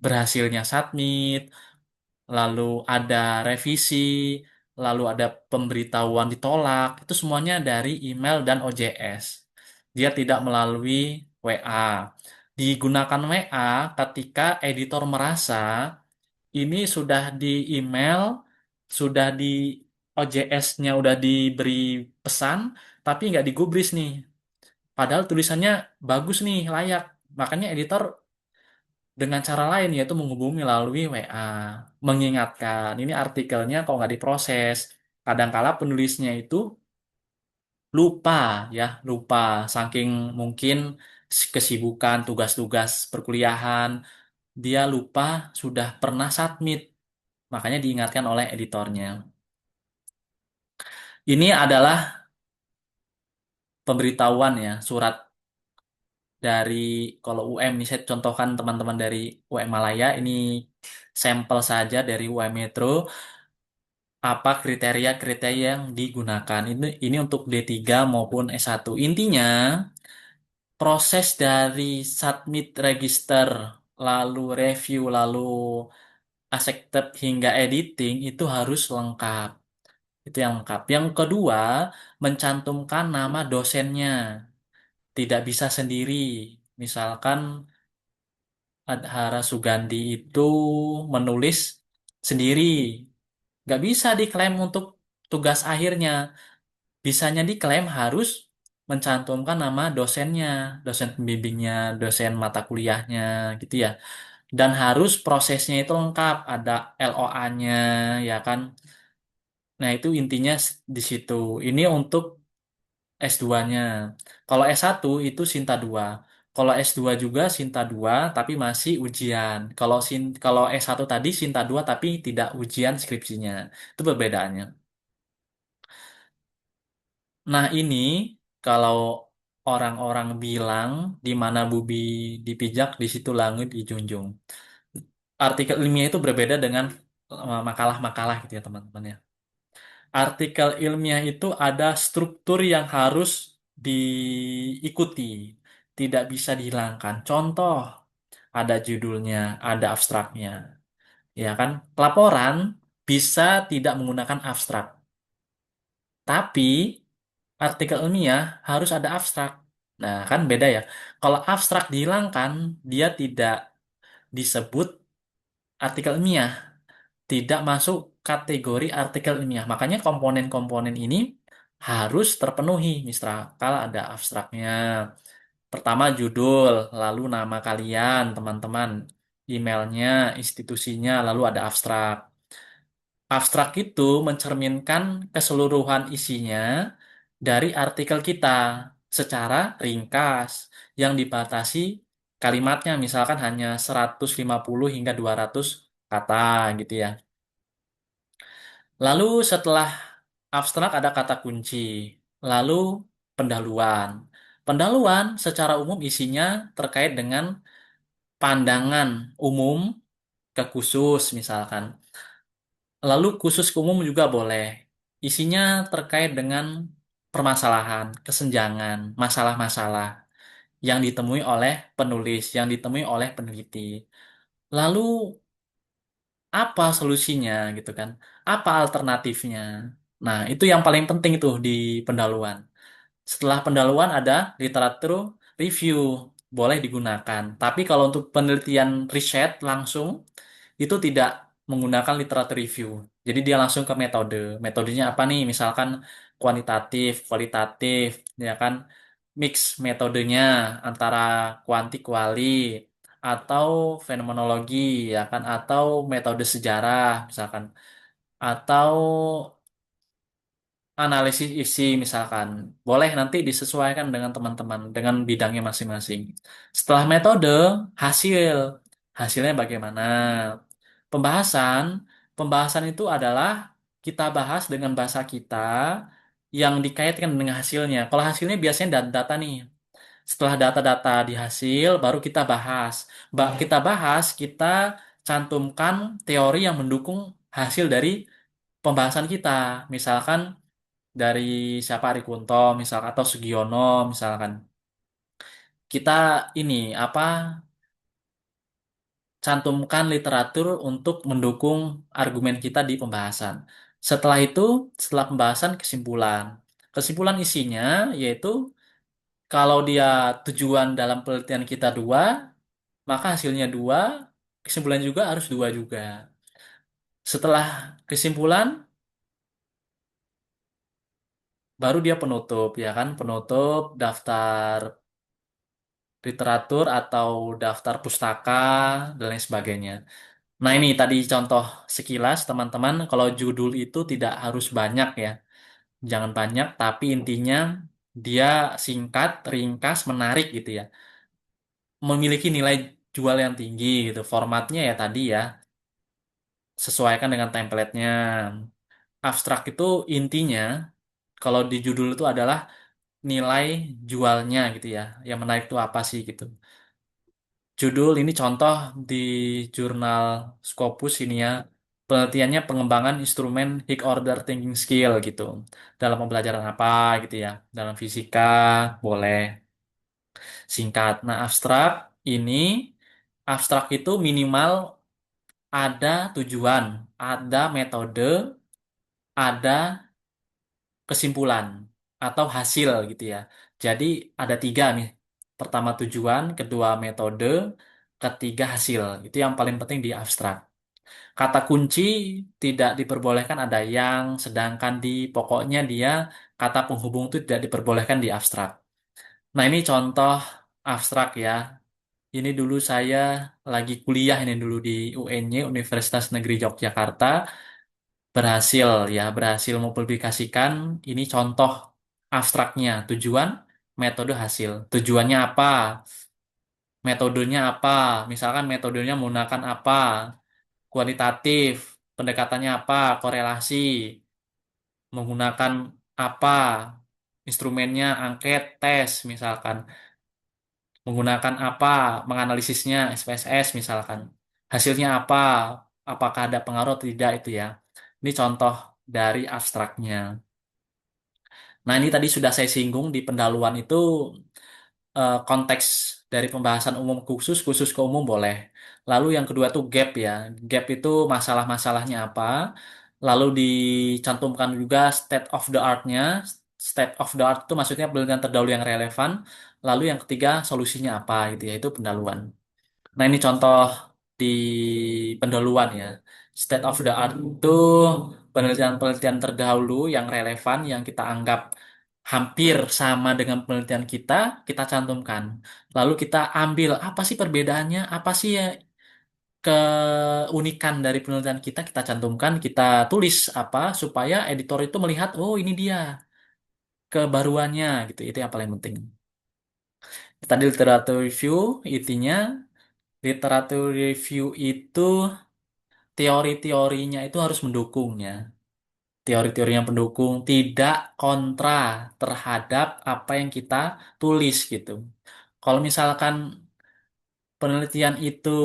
berhasilnya submit, lalu ada revisi, lalu ada pemberitahuan ditolak, itu semuanya dari email dan OJS. Dia tidak melalui WA. Digunakan WA ketika editor merasa ini sudah di email, sudah di OJS-nya udah diberi pesan, tapi nggak digubris nih. Padahal tulisannya bagus nih, layak. Makanya editor dengan cara lain yaitu menghubungi melalui WA, mengingatkan ini artikelnya kok nggak diproses. Kadangkala penulisnya itu lupa ya, lupa saking mungkin kesibukan tugas-tugas perkuliahan, dia lupa sudah pernah submit. Makanya diingatkan oleh editornya. Ini adalah pemberitahuan ya, surat dari kalau UM ini saya contohkan teman-teman dari UM Malaya, ini sampel saja dari UM Metro, apa kriteria-kriteria yang digunakan. Ini untuk D3 maupun S1. Intinya proses dari submit register, lalu review, lalu accepted hingga editing itu harus lengkap. Itu yang lengkap. Yang kedua, mencantumkan nama dosennya. Tidak bisa sendiri. Misalkan Adhara Sugandi itu menulis sendiri. Nggak bisa diklaim untuk tugas akhirnya. Bisanya diklaim harus mencantumkan nama dosennya, dosen pembimbingnya, dosen mata kuliahnya, gitu ya. Dan harus prosesnya itu lengkap. Ada LOA-nya, ya kan. Nah, itu intinya di situ. Ini untuk S2-nya. Kalau S1 itu Sinta 2. Kalau S2 juga Sinta 2 tapi masih ujian. Kalau S1 tadi Sinta 2 tapi tidak ujian skripsinya. Itu perbedaannya. Nah, ini kalau orang-orang bilang di mana bumi dipijak, di situ langit dijunjung. Artikel ilmiah itu berbeda dengan makalah-makalah gitu ya teman-teman ya. Artikel ilmiah itu ada struktur yang harus diikuti, tidak bisa dihilangkan. Contoh, ada judulnya, ada abstraknya. Ya kan? Laporan bisa tidak menggunakan abstrak, tapi artikel ilmiah harus ada abstrak. Nah, kan beda ya. Kalau abstrak dihilangkan, dia tidak disebut artikel ilmiah, tidak masuk kategori artikel ilmiah. Makanya komponen-komponen ini harus terpenuhi. Misal ada abstraknya. Pertama judul, lalu nama kalian, teman-teman, emailnya, institusinya, lalu ada abstrak. Abstrak itu mencerminkan keseluruhan isinya dari artikel kita secara ringkas yang dibatasi kalimatnya misalkan hanya 150 hingga 200 kata gitu ya. Lalu setelah abstrak ada kata kunci, lalu pendahuluan. Pendahuluan secara umum isinya terkait dengan pandangan umum ke khusus misalkan. Lalu khusus ke umum juga boleh. Isinya terkait dengan permasalahan, kesenjangan, masalah-masalah yang ditemui oleh penulis, yang ditemui oleh peneliti. Lalu apa solusinya gitu kan? Apa alternatifnya? Nah, itu yang paling penting itu di pendahuluan. Setelah pendahuluan ada literatur review, boleh digunakan. Tapi kalau untuk penelitian riset langsung, itu tidak menggunakan literatur review. Jadi dia langsung ke metode. Metodenya apa nih? Misalkan kuantitatif, kualitatif, ya kan? Mix metodenya antara kuanti kuali atau fenomenologi, ya kan? Atau metode sejarah, misalkan. Atau analisis isi misalkan. Boleh nanti disesuaikan dengan teman-teman, dengan bidangnya masing-masing. Setelah metode, hasil. Hasilnya bagaimana? Pembahasan, pembahasan itu adalah kita bahas dengan bahasa kita yang dikaitkan dengan hasilnya. Kalau hasilnya biasanya data-data nih. Setelah data-data di hasil, baru kita bahas. Kita bahas, kita cantumkan teori yang mendukung hasil dari pembahasan kita. Misalkan dari siapa Ari Kunto misalkan atau Sugiono misalkan kita ini apa cantumkan literatur untuk mendukung argumen kita di pembahasan. Setelah itu, setelah pembahasan kesimpulan. Kesimpulan isinya yaitu kalau dia tujuan dalam penelitian kita dua, maka hasilnya dua, kesimpulan juga harus dua juga. Setelah kesimpulan, baru dia penutup, ya kan? Penutup daftar literatur atau daftar pustaka dan lain sebagainya. Nah, ini tadi contoh sekilas teman-teman, kalau judul itu tidak harus banyak ya. Jangan banyak, tapi intinya dia singkat, ringkas, menarik gitu ya. Memiliki nilai jual yang tinggi gitu. Formatnya ya tadi ya, sesuaikan dengan template-nya. Abstrak itu intinya, kalau di judul itu adalah nilai jualnya gitu ya. Yang menarik itu apa sih gitu. Judul ini contoh di jurnal Scopus ini ya. Penelitiannya pengembangan instrumen High Order Thinking Skill gitu. Dalam pembelajaran apa gitu ya. Dalam fisika boleh singkat. Nah, ini abstrak itu minimal ada tujuan, ada metode, ada kesimpulan atau hasil gitu ya. Jadi ada tiga nih. Pertama tujuan, kedua metode, ketiga hasil. Itu yang paling penting di abstrak. Kata kunci tidak diperbolehkan ada yang, sedangkan di pokoknya dia kata penghubung itu tidak diperbolehkan di abstrak. Nah ini contoh abstrak ya. Ini dulu saya lagi kuliah ini dulu di UNY, Universitas Negeri Yogyakarta. Berhasil mempublikasikan ini contoh abstraknya, tujuan, metode, hasil. Tujuannya apa? Metodenya apa? Misalkan metodenya menggunakan apa? Kualitatif, pendekatannya apa? Korelasi, menggunakan apa? instrumennya, angket, tes, misalkan. Menggunakan apa, menganalisisnya, SPSS misalkan. Hasilnya apa, apakah ada pengaruh atau tidak itu ya. Ini contoh dari abstraknya. Nah, ini tadi sudah saya singgung di pendahuluan itu konteks dari pembahasan umum ke khusus, khusus ke umum boleh. Lalu yang kedua tuh gap ya. Gap itu masalah-masalahnya apa. Lalu dicantumkan juga state of the art-nya. State of the art itu maksudnya penelitian terdahulu yang relevan. Lalu yang ketiga solusinya apa gitu ya. Itu pendahuluan. Nah, ini contoh di pendahuluan ya. State of the art itu penelitian-penelitian terdahulu yang relevan yang kita anggap hampir sama dengan penelitian kita cantumkan. Lalu kita ambil apa sih perbedaannya, apa sih ya keunikan dari penelitian kita cantumkan, kita tulis apa supaya editor itu melihat, oh ini dia kebaruannya gitu. Itu yang paling penting. Tadi literatur review, intinya literatur review itu teori-teorinya itu harus mendukungnya. Teori-teori yang pendukung tidak kontra terhadap apa yang kita tulis gitu. Kalau misalkan penelitian itu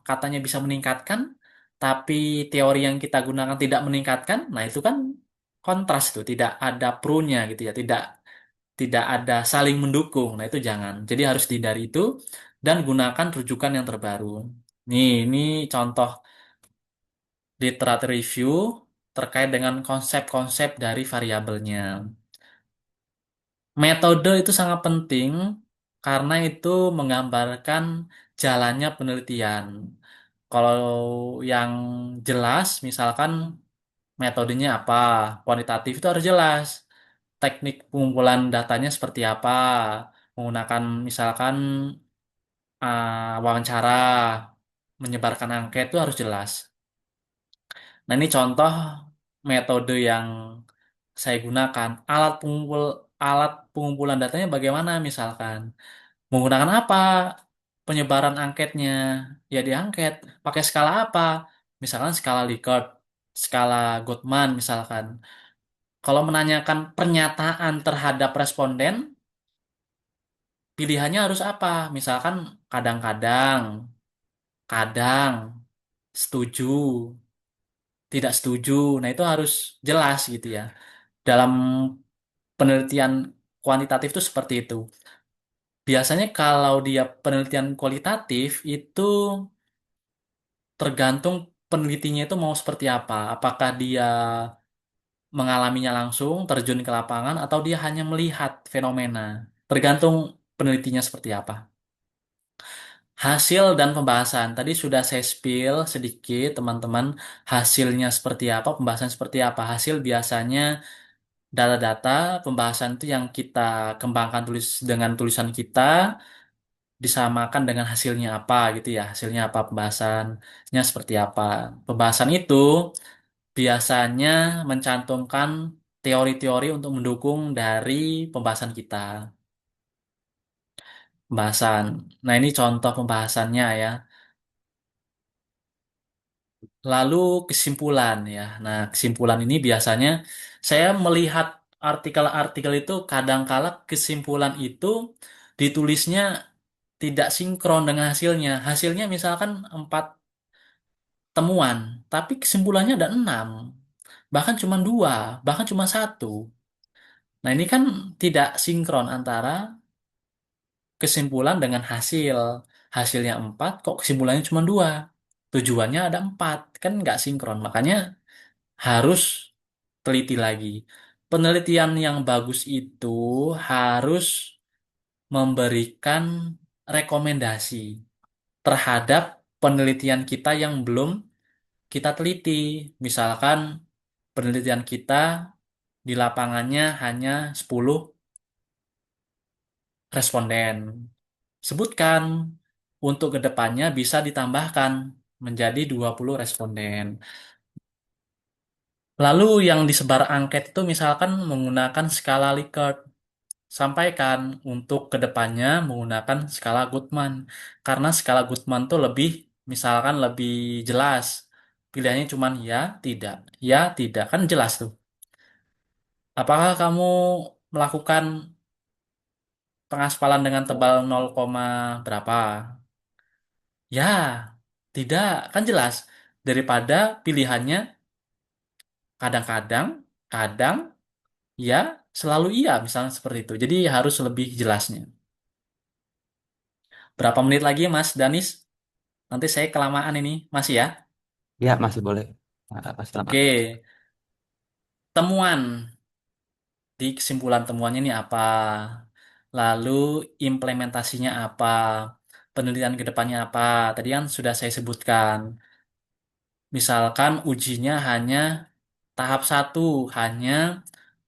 katanya bisa meningkatkan, tapi teori yang kita gunakan tidak meningkatkan, nah itu kan kontras tuh, tidak ada pro-nya gitu ya, tidak tidak ada saling mendukung. Nah itu jangan. Jadi harus dihindari itu dan gunakan rujukan yang terbaru. Ini contoh literatur review terkait dengan konsep-konsep dari variabelnya. Metode itu sangat penting karena itu menggambarkan jalannya penelitian. Kalau yang jelas, misalkan metodenya apa, kuantitatif itu harus jelas. Teknik pengumpulan datanya seperti apa, menggunakan misalkan wawancara, menyebarkan angket itu harus jelas. Nah, ini contoh metode yang saya gunakan. Alat pengumpulan datanya bagaimana misalkan? Menggunakan apa? Penyebaran angketnya. Ya diangket. Pakai skala apa? Misalkan skala Likert, skala Gottman misalkan. Kalau menanyakan pernyataan terhadap responden, pilihannya harus apa? Misalkan kadang-kadang, kadang, setuju, tidak setuju. Nah, itu harus jelas gitu ya. Dalam penelitian kuantitatif itu seperti itu. Biasanya kalau dia penelitian kualitatif itu tergantung penelitinya itu mau seperti apa. Apakah dia mengalaminya langsung, terjun ke lapangan, atau dia hanya melihat fenomena. Tergantung penelitinya seperti apa. Hasil dan pembahasan. Tadi sudah saya spill sedikit, teman-teman. Hasilnya seperti apa, pembahasan seperti apa. Hasil biasanya data-data, pembahasan itu yang kita kembangkan tulis dengan tulisan kita, disamakan dengan hasilnya apa gitu ya. Hasilnya apa, pembahasannya seperti apa. Pembahasan itu biasanya mencantumkan teori-teori untuk mendukung dari pembahasan kita. Pembahasan. Nah, ini contoh pembahasannya ya. Lalu kesimpulan ya. Nah, kesimpulan ini biasanya saya melihat artikel-artikel itu kadangkala kesimpulan itu ditulisnya tidak sinkron dengan hasilnya. Hasilnya misalkan 4 temuan, tapi kesimpulannya ada 6, bahkan cuma 2, bahkan cuma satu. Nah, ini kan tidak sinkron antara kesimpulan dengan hasil. Hasilnya 4, kok kesimpulannya cuma 2. Tujuannya ada 4, kan nggak sinkron. Makanya harus teliti lagi. Penelitian yang bagus itu harus memberikan rekomendasi terhadap penelitian kita yang belum kita teliti. Misalkan penelitian kita di lapangannya hanya 10 responden. Sebutkan untuk kedepannya bisa ditambahkan menjadi 20 responden. Lalu yang disebar angket itu misalkan menggunakan skala Likert. Sampaikan untuk kedepannya menggunakan skala Goodman. Karena skala Goodman tuh lebih, misalkan lebih jelas. Pilihannya cuman ya, tidak. Ya, tidak. Kan jelas tuh. Apakah kamu melakukan pengaspalan dengan tebal 0, berapa? Ya, tidak, kan jelas. Daripada pilihannya kadang-kadang, kadang, ya, selalu iya, misalnya seperti itu. Jadi harus lebih jelasnya. Berapa menit lagi, Mas Danis? Nanti saya kelamaan ini, Mas ya. Ya, masih boleh. Masih lama. Oke, temuan. Di kesimpulan temuannya ini apa? Lalu implementasinya apa? Penelitian ke depannya apa? Tadi kan sudah saya sebutkan. Misalkan ujinya hanya tahap satu, hanya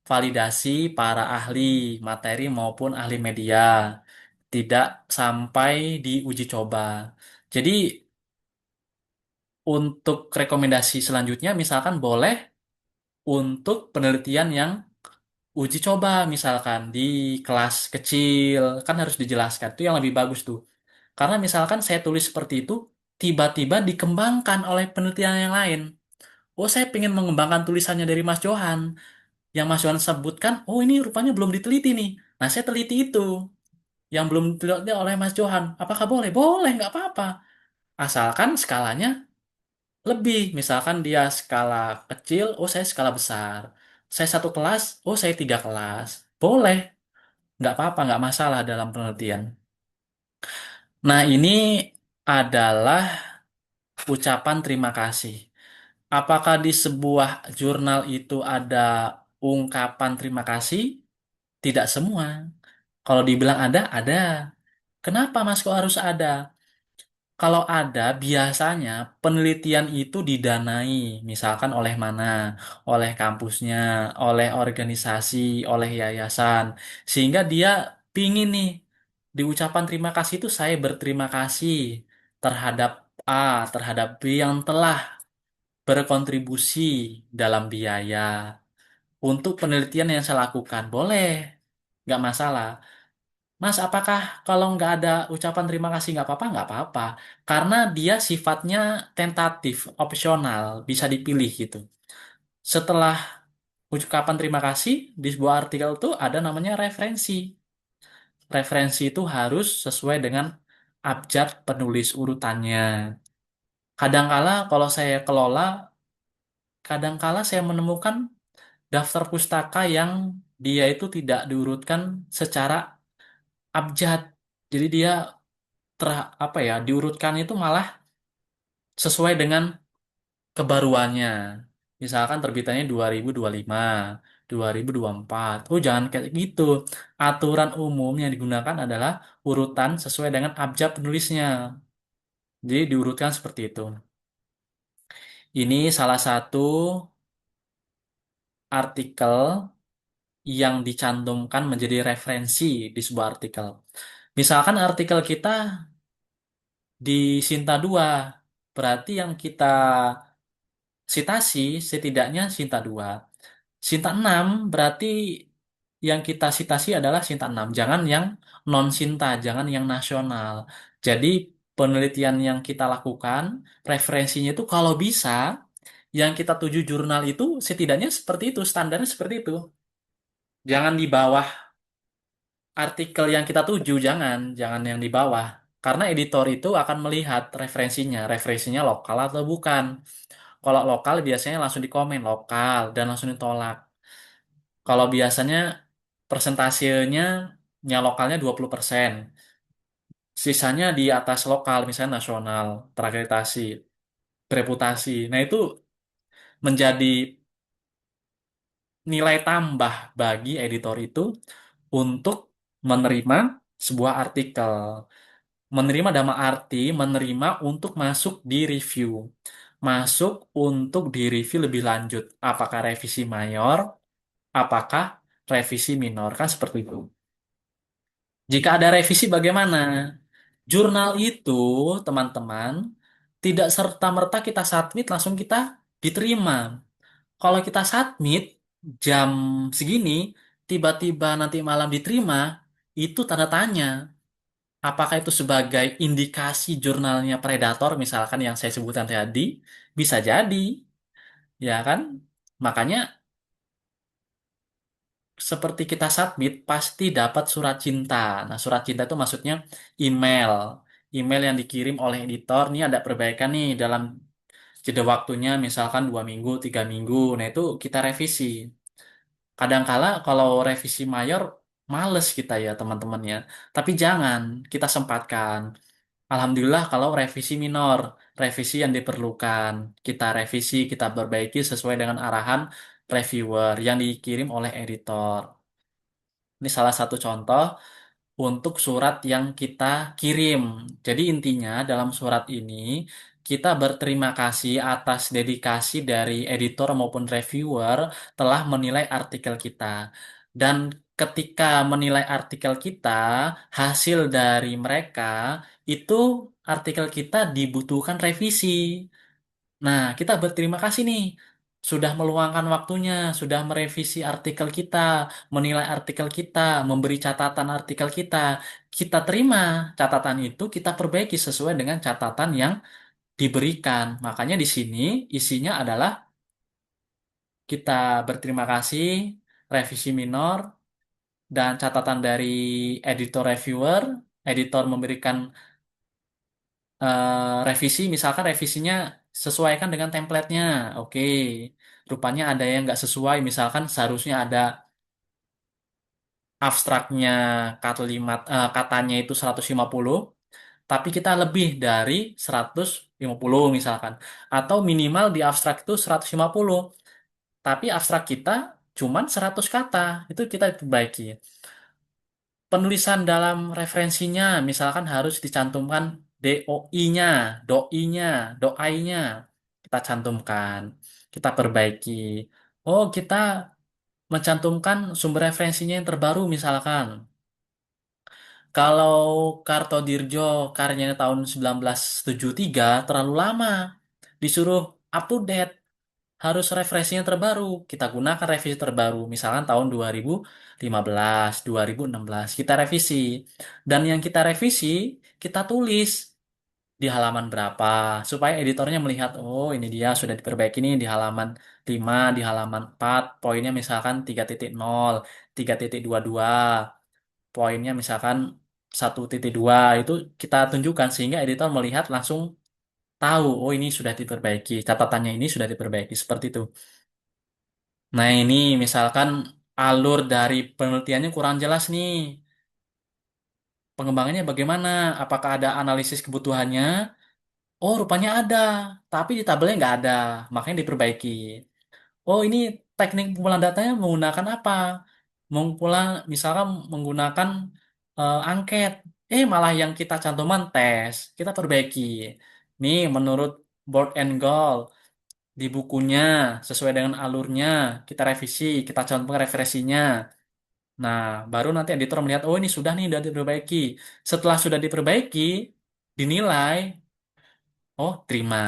validasi para ahli materi maupun ahli media. Tidak sampai di uji coba. Jadi untuk rekomendasi selanjutnya misalkan boleh untuk penelitian yang uji coba misalkan di kelas kecil kan harus dijelaskan itu yang lebih bagus tuh karena misalkan saya tulis seperti itu tiba-tiba dikembangkan oleh penelitian yang lain. Oh, saya pengen mengembangkan tulisannya dari Mas Johan yang Mas Johan sebutkan. Oh, ini rupanya belum diteliti nih. Nah, saya teliti itu yang belum diteliti oleh Mas Johan. Apakah boleh? Boleh, nggak apa-apa, asalkan skalanya lebih. Misalkan dia skala kecil, oh saya skala besar. Saya satu kelas, oh saya tiga kelas. Boleh, nggak apa-apa, nggak masalah dalam penelitian. Nah, ini adalah ucapan terima kasih. Apakah di sebuah jurnal itu ada ungkapan terima kasih? Tidak semua. Kalau dibilang ada, ada. Kenapa Mas kok harus ada? Kalau ada, biasanya penelitian itu didanai, misalkan oleh mana, oleh kampusnya, oleh organisasi, oleh yayasan, sehingga dia pingin nih, di ucapan terima kasih itu saya berterima kasih terhadap A, terhadap B yang telah berkontribusi dalam biaya untuk penelitian yang saya lakukan. Boleh, nggak masalah. Mas, apakah kalau nggak ada ucapan terima kasih nggak apa-apa? Nggak apa-apa. Karena dia sifatnya tentatif, opsional, bisa dipilih gitu. Setelah ucapan terima kasih, di sebuah artikel itu ada namanya referensi. Referensi itu harus sesuai dengan abjad penulis urutannya. Kadangkala kalau saya kelola, kadangkala saya menemukan daftar pustaka yang dia itu tidak diurutkan secara abjad. Jadi dia apa ya diurutkan itu malah sesuai dengan kebaruannya. Misalkan terbitannya 2025, 2024. Oh, jangan kayak gitu. Aturan umum yang digunakan adalah urutan sesuai dengan abjad penulisnya. Jadi diurutkan seperti itu. Ini salah satu artikel yang dicantumkan menjadi referensi di sebuah artikel. Misalkan artikel kita di Sinta 2, berarti yang kita sitasi setidaknya Sinta 2. Sinta 6 berarti yang kita sitasi adalah Sinta 6. Jangan yang non-Sinta, jangan yang nasional. Jadi penelitian yang kita lakukan, referensinya itu kalau bisa, yang kita tuju jurnal itu setidaknya seperti itu, standarnya seperti itu. Jangan di bawah artikel yang kita tuju, jangan yang di bawah. Karena editor itu akan melihat referensinya lokal atau bukan. Kalau lokal biasanya langsung dikomen lokal dan langsung ditolak. Kalau biasanya persentasenya lokalnya 20%, sisanya di atas lokal, misalnya nasional, terakreditasi, bereputasi. Nah, itu menjadi nilai tambah bagi editor itu untuk menerima sebuah artikel. Menerima dalam arti menerima untuk masuk di review. Masuk untuk di review lebih lanjut. Apakah revisi mayor, apakah revisi minor, kan seperti itu. Jika ada revisi bagaimana? Jurnal itu, teman-teman, tidak serta-merta kita submit langsung kita diterima. Kalau kita submit jam segini, tiba-tiba nanti malam diterima, itu tanda tanya. Apakah itu sebagai indikasi jurnalnya predator, misalkan yang saya sebutkan tadi, bisa jadi, ya kan? Makanya seperti kita submit, pasti dapat surat cinta. Nah, surat cinta itu maksudnya email. Email yang dikirim oleh editor, nih ada perbaikan nih dalam jeda waktunya, misalkan 2 minggu, 3 minggu. Nah, itu kita revisi. Kadangkala kalau revisi mayor, males kita ya teman-teman ya. Tapi jangan, kita sempatkan. Alhamdulillah kalau revisi minor, revisi yang diperlukan, kita revisi, kita perbaiki sesuai dengan arahan reviewer yang dikirim oleh editor. Ini salah satu contoh untuk surat yang kita kirim. Jadi intinya dalam surat ini kita berterima kasih atas dedikasi dari editor maupun reviewer telah menilai artikel kita. Dan ketika menilai artikel kita, hasil dari mereka itu artikel kita dibutuhkan revisi. Nah, kita berterima kasih nih sudah meluangkan waktunya, sudah merevisi artikel kita, menilai artikel kita, memberi catatan artikel kita. Kita terima catatan itu, kita perbaiki sesuai dengan catatan yang diberikan. Makanya di sini isinya adalah kita berterima kasih, revisi minor, dan catatan dari editor reviewer. Editor memberikan revisi, misalkan revisinya sesuaikan dengan template-nya. Oke, rupanya ada yang nggak sesuai, misalkan seharusnya ada abstraknya katanya itu 150, tapi kita lebih dari 150 misalkan. Atau minimal di abstrak itu 150, tapi abstrak kita cuman 100 kata. Itu kita perbaiki. Penulisan dalam referensinya, misalkan harus dicantumkan DOI-nya, doi-nya, doai-nya. Kita cantumkan, kita perbaiki. Oh, kita mencantumkan sumber referensinya yang terbaru, misalkan. Kalau Kartodirjo karyanya tahun 1973 terlalu lama, disuruh up to date, harus referensinya terbaru. Kita gunakan revisi terbaru, misalkan tahun 2015, 2016. Kita revisi. Dan yang kita revisi, kita tulis di halaman berapa, supaya editornya melihat, oh ini dia sudah diperbaiki nih di halaman 5, di halaman 4, poinnya misalkan 3.0, 3.22, poinnya misalkan 1.2, itu kita tunjukkan sehingga editor melihat langsung tahu, oh ini sudah diperbaiki, catatannya ini sudah diperbaiki, seperti itu. Nah, ini misalkan alur dari penelitiannya kurang jelas nih. Pengembangannya bagaimana? Apakah ada analisis kebutuhannya? Oh, rupanya ada, tapi di tabelnya nggak ada, makanya diperbaiki. Oh, ini teknik pengumpulan datanya menggunakan apa? Mengumpulan, misalkan menggunakan angket. Malah yang kita cantuman tes, kita perbaiki. Nih, menurut Board and Goal, di bukunya sesuai dengan alurnya kita revisi, kita cantumkan referensinya. Nah, baru nanti editor melihat, oh ini sudah nih, sudah diperbaiki. Setelah sudah diperbaiki, dinilai, oh terima.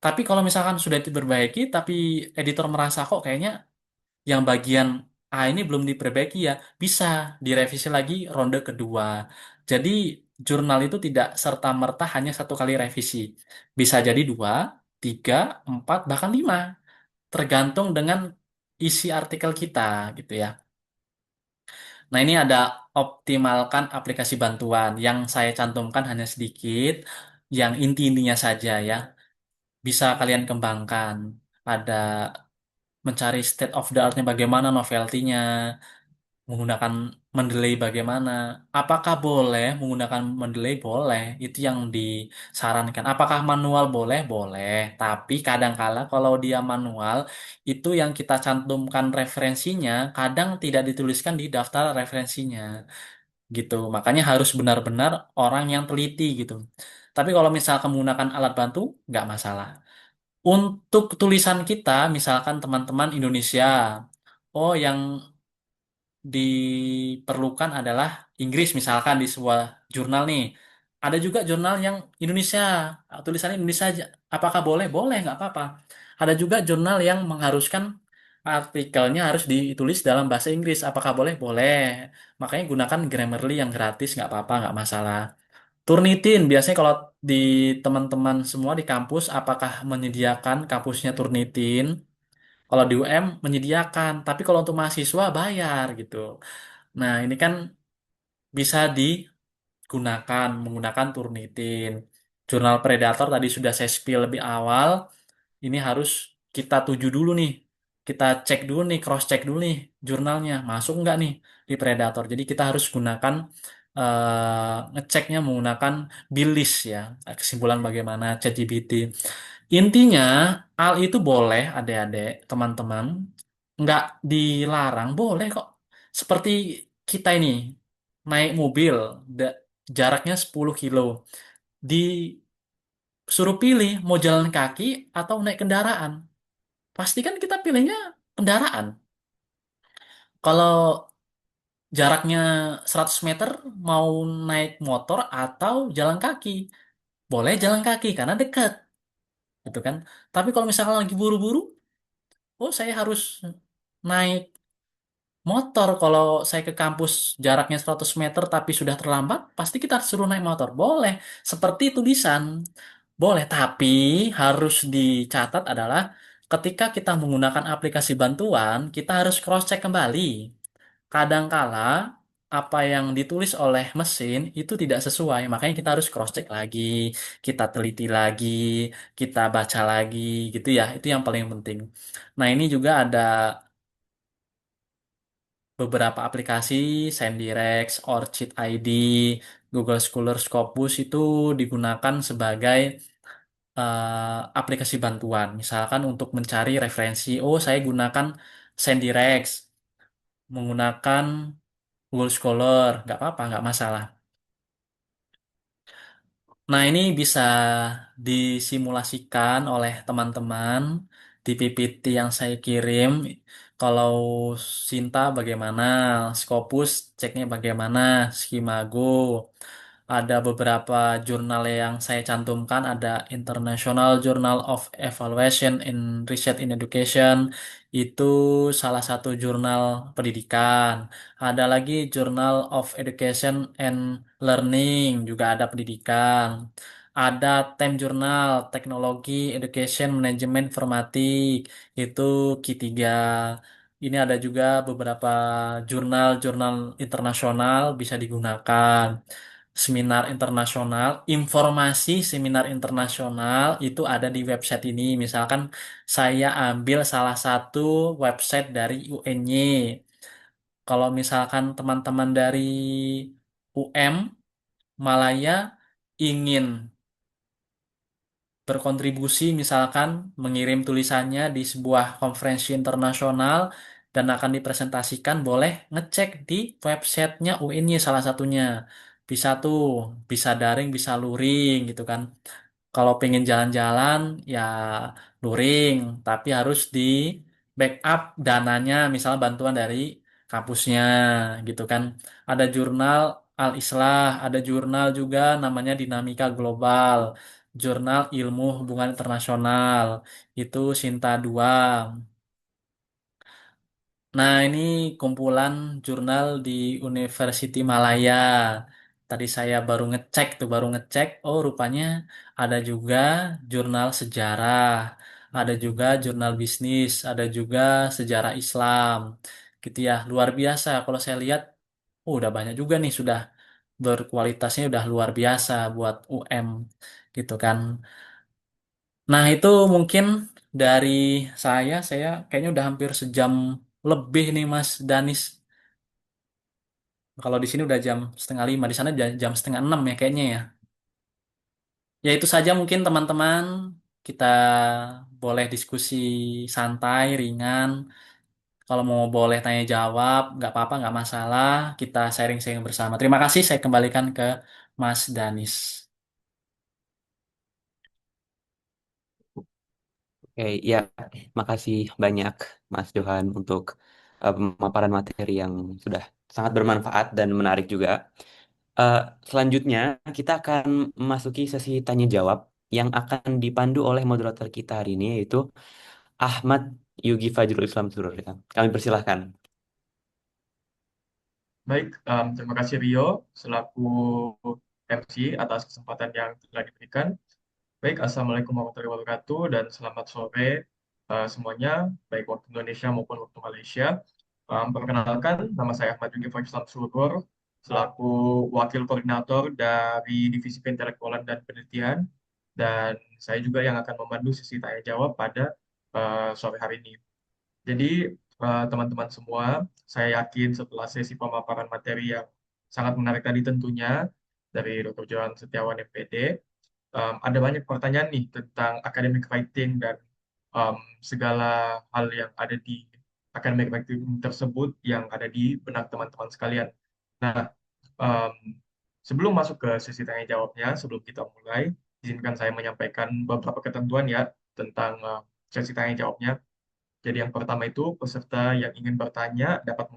Tapi kalau misalkan sudah diperbaiki tapi editor merasa kok kayaknya yang bagian A ini belum diperbaiki ya, bisa direvisi lagi ronde kedua. Jadi jurnal itu tidak serta-merta hanya satu kali revisi. Bisa jadi 2, 3, 4, bahkan 5. Tergantung dengan isi artikel kita gitu ya. Nah, ini ada optimalkan aplikasi bantuan. Yang saya cantumkan hanya sedikit, yang inti-intinya saja ya. Bisa kalian kembangkan. Ada mencari state of the art-nya bagaimana, novelty-nya, menggunakan Mendeley bagaimana. Apakah boleh menggunakan Mendeley? Boleh. Itu yang disarankan. Apakah manual? Boleh? Boleh. Tapi kadangkala kalau dia manual, itu yang kita cantumkan referensinya, kadang tidak dituliskan di daftar referensinya. Gitu. Makanya harus benar-benar orang yang teliti gitu. Tapi kalau misalkan menggunakan alat bantu, nggak masalah. Untuk tulisan kita, misalkan teman-teman Indonesia, oh yang diperlukan adalah Inggris misalkan di sebuah jurnal nih. Ada juga jurnal yang Indonesia, tulisannya Indonesia aja. Apakah boleh? Boleh, nggak apa-apa. Ada juga jurnal yang mengharuskan artikelnya harus ditulis dalam bahasa Inggris. Apakah boleh? Boleh. Makanya gunakan Grammarly yang gratis, nggak apa-apa, nggak masalah. Turnitin, biasanya kalau di teman-teman semua di kampus, apakah menyediakan kampusnya Turnitin? Kalau di UM menyediakan, tapi kalau untuk mahasiswa bayar gitu. Nah, ini kan bisa digunakan menggunakan Turnitin. Jurnal Predator tadi sudah saya spill lebih awal. Ini harus kita tuju dulu nih. Kita cek dulu nih, cross check dulu nih jurnalnya. Masuk nggak nih di Predator. Jadi kita harus gunakan ngeceknya menggunakan Bill list ya. Kesimpulan bagaimana ChatGPT. Intinya, hal itu boleh adik-adik, teman-teman. Nggak dilarang, boleh kok. Seperti kita ini, naik mobil, jaraknya 10 kilo. Disuruh pilih mau jalan kaki atau naik kendaraan. Pasti kan kita pilihnya kendaraan. Kalau jaraknya 100 meter mau naik motor atau jalan kaki. Boleh jalan kaki karena dekat, gitu kan. Tapi kalau misalkan lagi buru-buru, oh saya harus naik motor. Kalau saya ke kampus jaraknya 100 meter tapi sudah terlambat, pasti kita suruh naik motor. Boleh. Seperti tulisan. Boleh, tapi harus dicatat adalah ketika kita menggunakan aplikasi bantuan, kita harus cross-check kembali. Kadangkala apa yang ditulis oleh mesin itu tidak sesuai, makanya kita harus cross-check lagi, kita teliti lagi, kita baca lagi, gitu ya. Itu yang paling penting. Nah, ini juga ada beberapa aplikasi, SandyRex, Orchid ID, Google Scholar, Scopus itu digunakan sebagai aplikasi bantuan. Misalkan untuk mencari referensi, oh saya gunakan SandyRex, menggunakan Google Scholar, nggak apa-apa, nggak masalah. Nah, ini bisa disimulasikan oleh teman-teman di PPT yang saya kirim. Kalau Sinta bagaimana, Scopus ceknya bagaimana, Skimago. Ada beberapa jurnal yang saya cantumkan, ada International Journal of Evaluation in Research in Education, itu salah satu jurnal pendidikan. Ada lagi Journal of Education and Learning, juga ada pendidikan. Ada Time Journal, Teknologi, Education, Manajemen, Informatik, itu Q3. Ini ada juga beberapa jurnal-jurnal internasional bisa digunakan. Seminar internasional, informasi seminar internasional itu ada di website ini. Misalkan saya ambil salah satu website dari UNY. Kalau misalkan teman-teman dari UM Malaya ingin berkontribusi, misalkan mengirim tulisannya di sebuah konferensi internasional dan akan dipresentasikan, boleh ngecek di websitenya UNY salah satunya. Bisa tuh, bisa daring, bisa luring gitu kan. Kalau pengen jalan-jalan ya luring, tapi harus di backup dananya, misalnya bantuan dari kampusnya gitu kan. Ada jurnal Al-Islah, ada jurnal juga namanya Dinamika Global, jurnal Ilmu Hubungan Internasional, itu Sinta 2. Nah, ini kumpulan jurnal di University Malaya. Tadi saya baru ngecek. Oh, rupanya ada juga jurnal sejarah, ada juga jurnal bisnis, ada juga sejarah Islam. Gitu ya, luar biasa. Kalau saya lihat, oh, udah banyak juga nih, sudah berkualitasnya udah luar biasa buat UM, gitu kan. Nah, itu mungkin dari saya kayaknya udah hampir sejam lebih nih Mas Danis. Kalau di sini udah jam setengah lima, di sana jam setengah enam ya kayaknya ya. Ya itu saja mungkin teman-teman, kita boleh diskusi santai, ringan. Kalau mau boleh tanya jawab, nggak apa-apa, nggak masalah. Kita sharing-sharing bersama. Terima kasih, saya kembalikan ke Mas Danis. Oke, ya, makasih banyak Mas Johan untuk pemaparan materi yang sudah sangat bermanfaat dan menarik juga. Eh, Selanjutnya, kita akan memasuki sesi tanya jawab yang akan dipandu oleh moderator kita hari ini, yaitu Ahmad Yugi Fajrul Islam Surur. Ya. Kami persilahkan. Baik, terima kasih Rio selaku MC atas kesempatan yang telah diberikan. Baik, Assalamualaikum warahmatullahi wabarakatuh dan selamat sore semuanya, baik waktu Indonesia maupun waktu Malaysia. Perkenalkan, nama saya Ahmad Yunus Faisal Surur, selaku Wakil Koordinator dari Divisi Intelektualan dan Penelitian, dan saya juga yang akan memandu sesi tanya jawab pada sore hari ini. Jadi, teman-teman semua, saya yakin setelah sesi pemaparan materi yang sangat menarik tadi tentunya dari Dr. Johan Setiawan MPD, ada banyak pertanyaan nih tentang academic writing dan um, segala hal yang ada di academic writing tersebut yang ada di benak teman-teman sekalian. Nah, um, sebelum masuk ke sesi tanya jawabnya, sebelum kita mulai, izinkan saya menyampaikan beberapa ketentuan ya tentang sesi tanya jawabnya. Jadi yang pertama itu peserta yang ingin bertanya dapat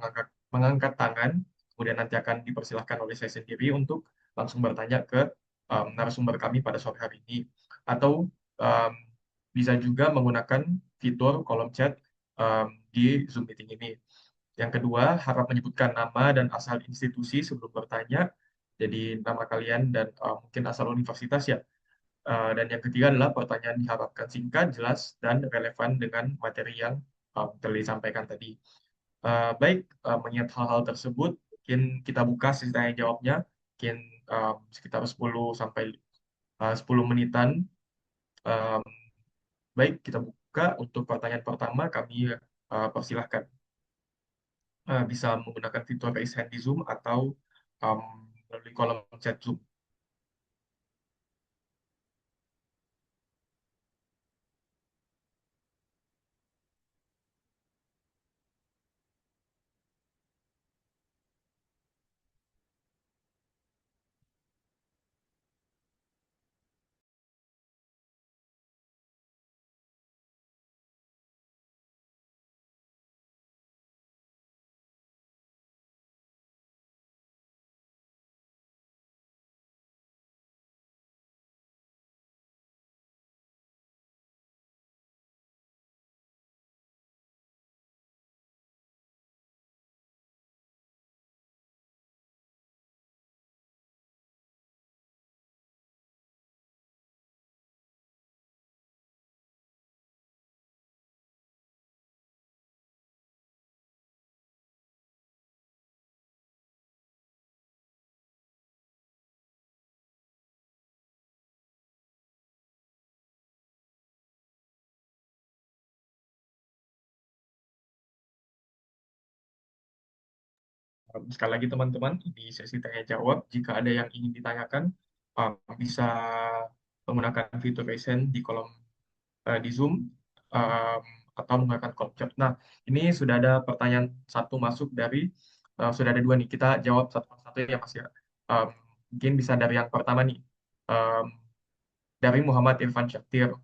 mengangkat tangan, kemudian nanti akan dipersilahkan oleh saya sendiri untuk langsung bertanya ke narasumber kami pada sore hari ini. Atau um, bisa juga menggunakan fitur kolom chat di Zoom meeting ini. Yang kedua, harap menyebutkan nama dan asal institusi sebelum bertanya. Jadi nama kalian dan mungkin asal universitas ya. Dan yang ketiga adalah pertanyaan diharapkan singkat, jelas, dan relevan dengan materi yang telah disampaikan tadi. Baik, mengingat hal-hal tersebut, mungkin kita buka sesi tanya jawabnya, mungkin sekitar 10 sampai 10 menitan. Um, Baik, kita buka untuk pertanyaan pertama, kami persilahkan. Bisa menggunakan fitur raise hand di Zoom atau um, melalui kolom chat Zoom. Sekali lagi teman-teman, di sesi tanya jawab, jika ada yang ingin ditanyakan, bisa menggunakan fitur raise hand di kolom di Zoom um, atau menggunakan kolom chat. Nah, ini sudah ada pertanyaan satu masuk dari sudah ada dua nih. Kita jawab satu persatu ya Mas ya. Um, Mungkin bisa dari yang pertama nih. Um, dari Muhammad Irfan Syaktir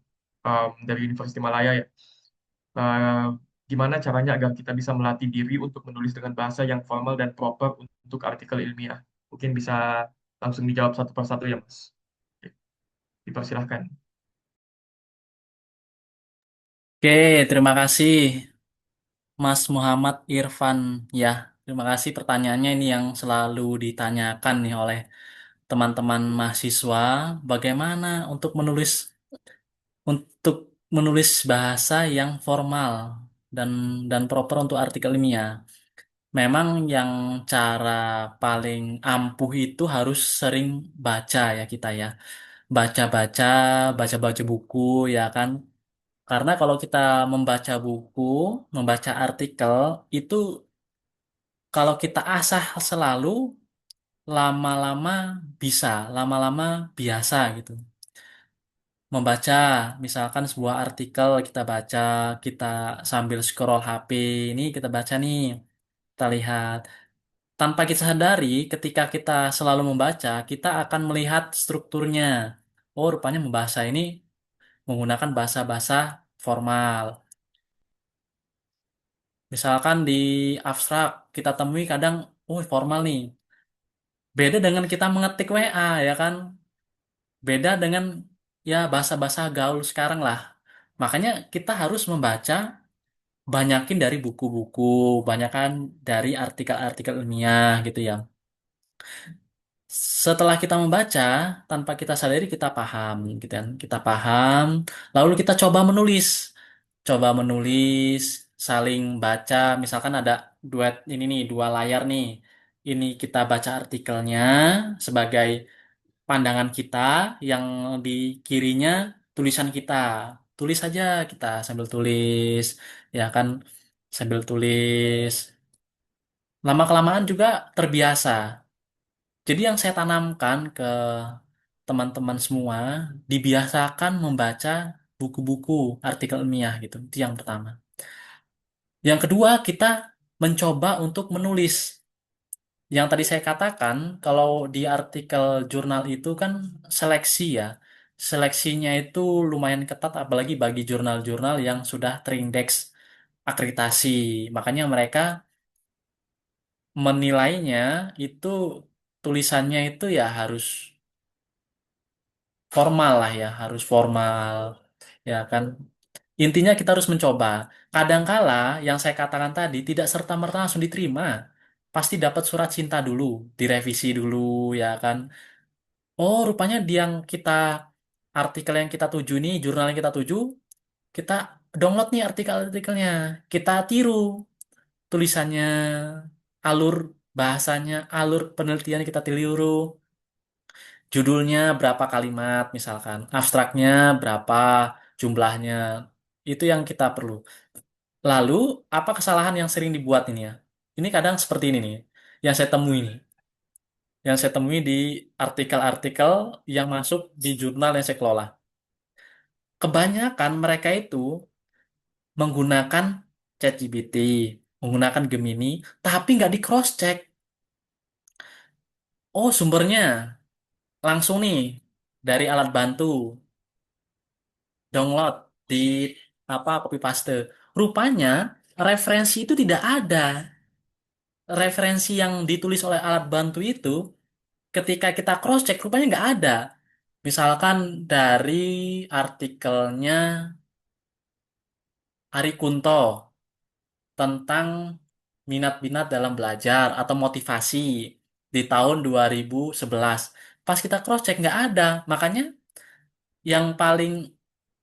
dari Universitas Malaya ya. Uh, Gimana caranya agar kita bisa melatih diri untuk menulis dengan bahasa yang formal dan proper untuk artikel ilmiah? Mungkin bisa langsung dijawab satu persatu ya, Mas. Oke, dipersilahkan. Oke, terima kasih Mas Muhammad Irfan ya. Terima kasih pertanyaannya ini yang selalu ditanyakan nih oleh teman-teman mahasiswa. Bagaimana untuk menulis bahasa yang formal dan proper untuk artikel ilmiah. Memang yang cara paling ampuh itu harus sering baca ya kita ya. Baca-baca, baca-baca buku ya kan. Karena kalau kita membaca buku, membaca artikel, itu kalau kita asah selalu, lama-lama bisa, lama-lama biasa gitu. Membaca, misalkan sebuah artikel kita baca, kita sambil scroll HP, ini kita baca nih, kita lihat. Tanpa kita sadari, ketika kita selalu membaca, kita akan melihat strukturnya. Oh, rupanya membahasa ini menggunakan bahasa-bahasa formal. Misalkan di abstrak, kita temui kadang, oh formal nih. Beda dengan kita mengetik WA, ya kan? Beda dengan ya bahasa-bahasa gaul sekarang lah. Makanya kita harus membaca, banyakin dari buku-buku, banyakan dari artikel-artikel ilmiah gitu ya. Setelah kita membaca, tanpa kita sadari kita paham, gitu kan? Kita paham, lalu kita coba menulis. coba menulis, saling baca. Misalkan ada duet ini nih, dua layar nih. Ini kita baca artikelnya sebagai pandangan kita, yang di kirinya tulisan kita. Tulis aja kita sambil tulis, ya kan, sambil tulis. Lama-kelamaan juga terbiasa. Jadi yang saya tanamkan ke teman-teman semua, dibiasakan membaca buku-buku artikel ilmiah gitu. Itu yang pertama. Yang kedua, kita mencoba untuk menulis. Yang tadi saya katakan, kalau di artikel jurnal itu kan seleksi ya. Seleksinya itu lumayan ketat, apalagi bagi jurnal-jurnal yang sudah terindeks akreditasi. Makanya mereka menilainya itu, tulisannya itu ya harus formal lah ya, harus formal. Ya kan? Intinya kita harus mencoba. Kadangkala yang saya katakan tadi tidak serta-merta langsung diterima. Pasti dapat surat cinta dulu, direvisi dulu, ya kan. Oh, rupanya di yang kita, artikel yang kita tuju nih, jurnal yang kita tuju, kita download nih artikel-artikelnya. Kita tiru tulisannya, alur bahasanya, alur penelitian kita tiru. Judulnya berapa kalimat misalkan, abstraknya berapa jumlahnya. Itu yang kita perlu. Lalu, apa kesalahan yang sering dibuat ini ya? Ini kadang seperti ini nih, yang saya temui nih. Yang saya temui di artikel-artikel yang masuk di jurnal yang saya kelola. Kebanyakan mereka itu menggunakan ChatGPT, menggunakan Gemini, tapi nggak di cross check. Oh, sumbernya langsung nih dari alat bantu, download di apa, copy paste. Rupanya referensi itu tidak ada. Referensi yang ditulis oleh alat bantu itu, ketika kita cross check rupanya nggak ada. Misalkan dari artikelnya Ari Kunto tentang minat-minat dalam belajar atau motivasi di tahun 2011. Pas kita cross check nggak ada. Makanya yang paling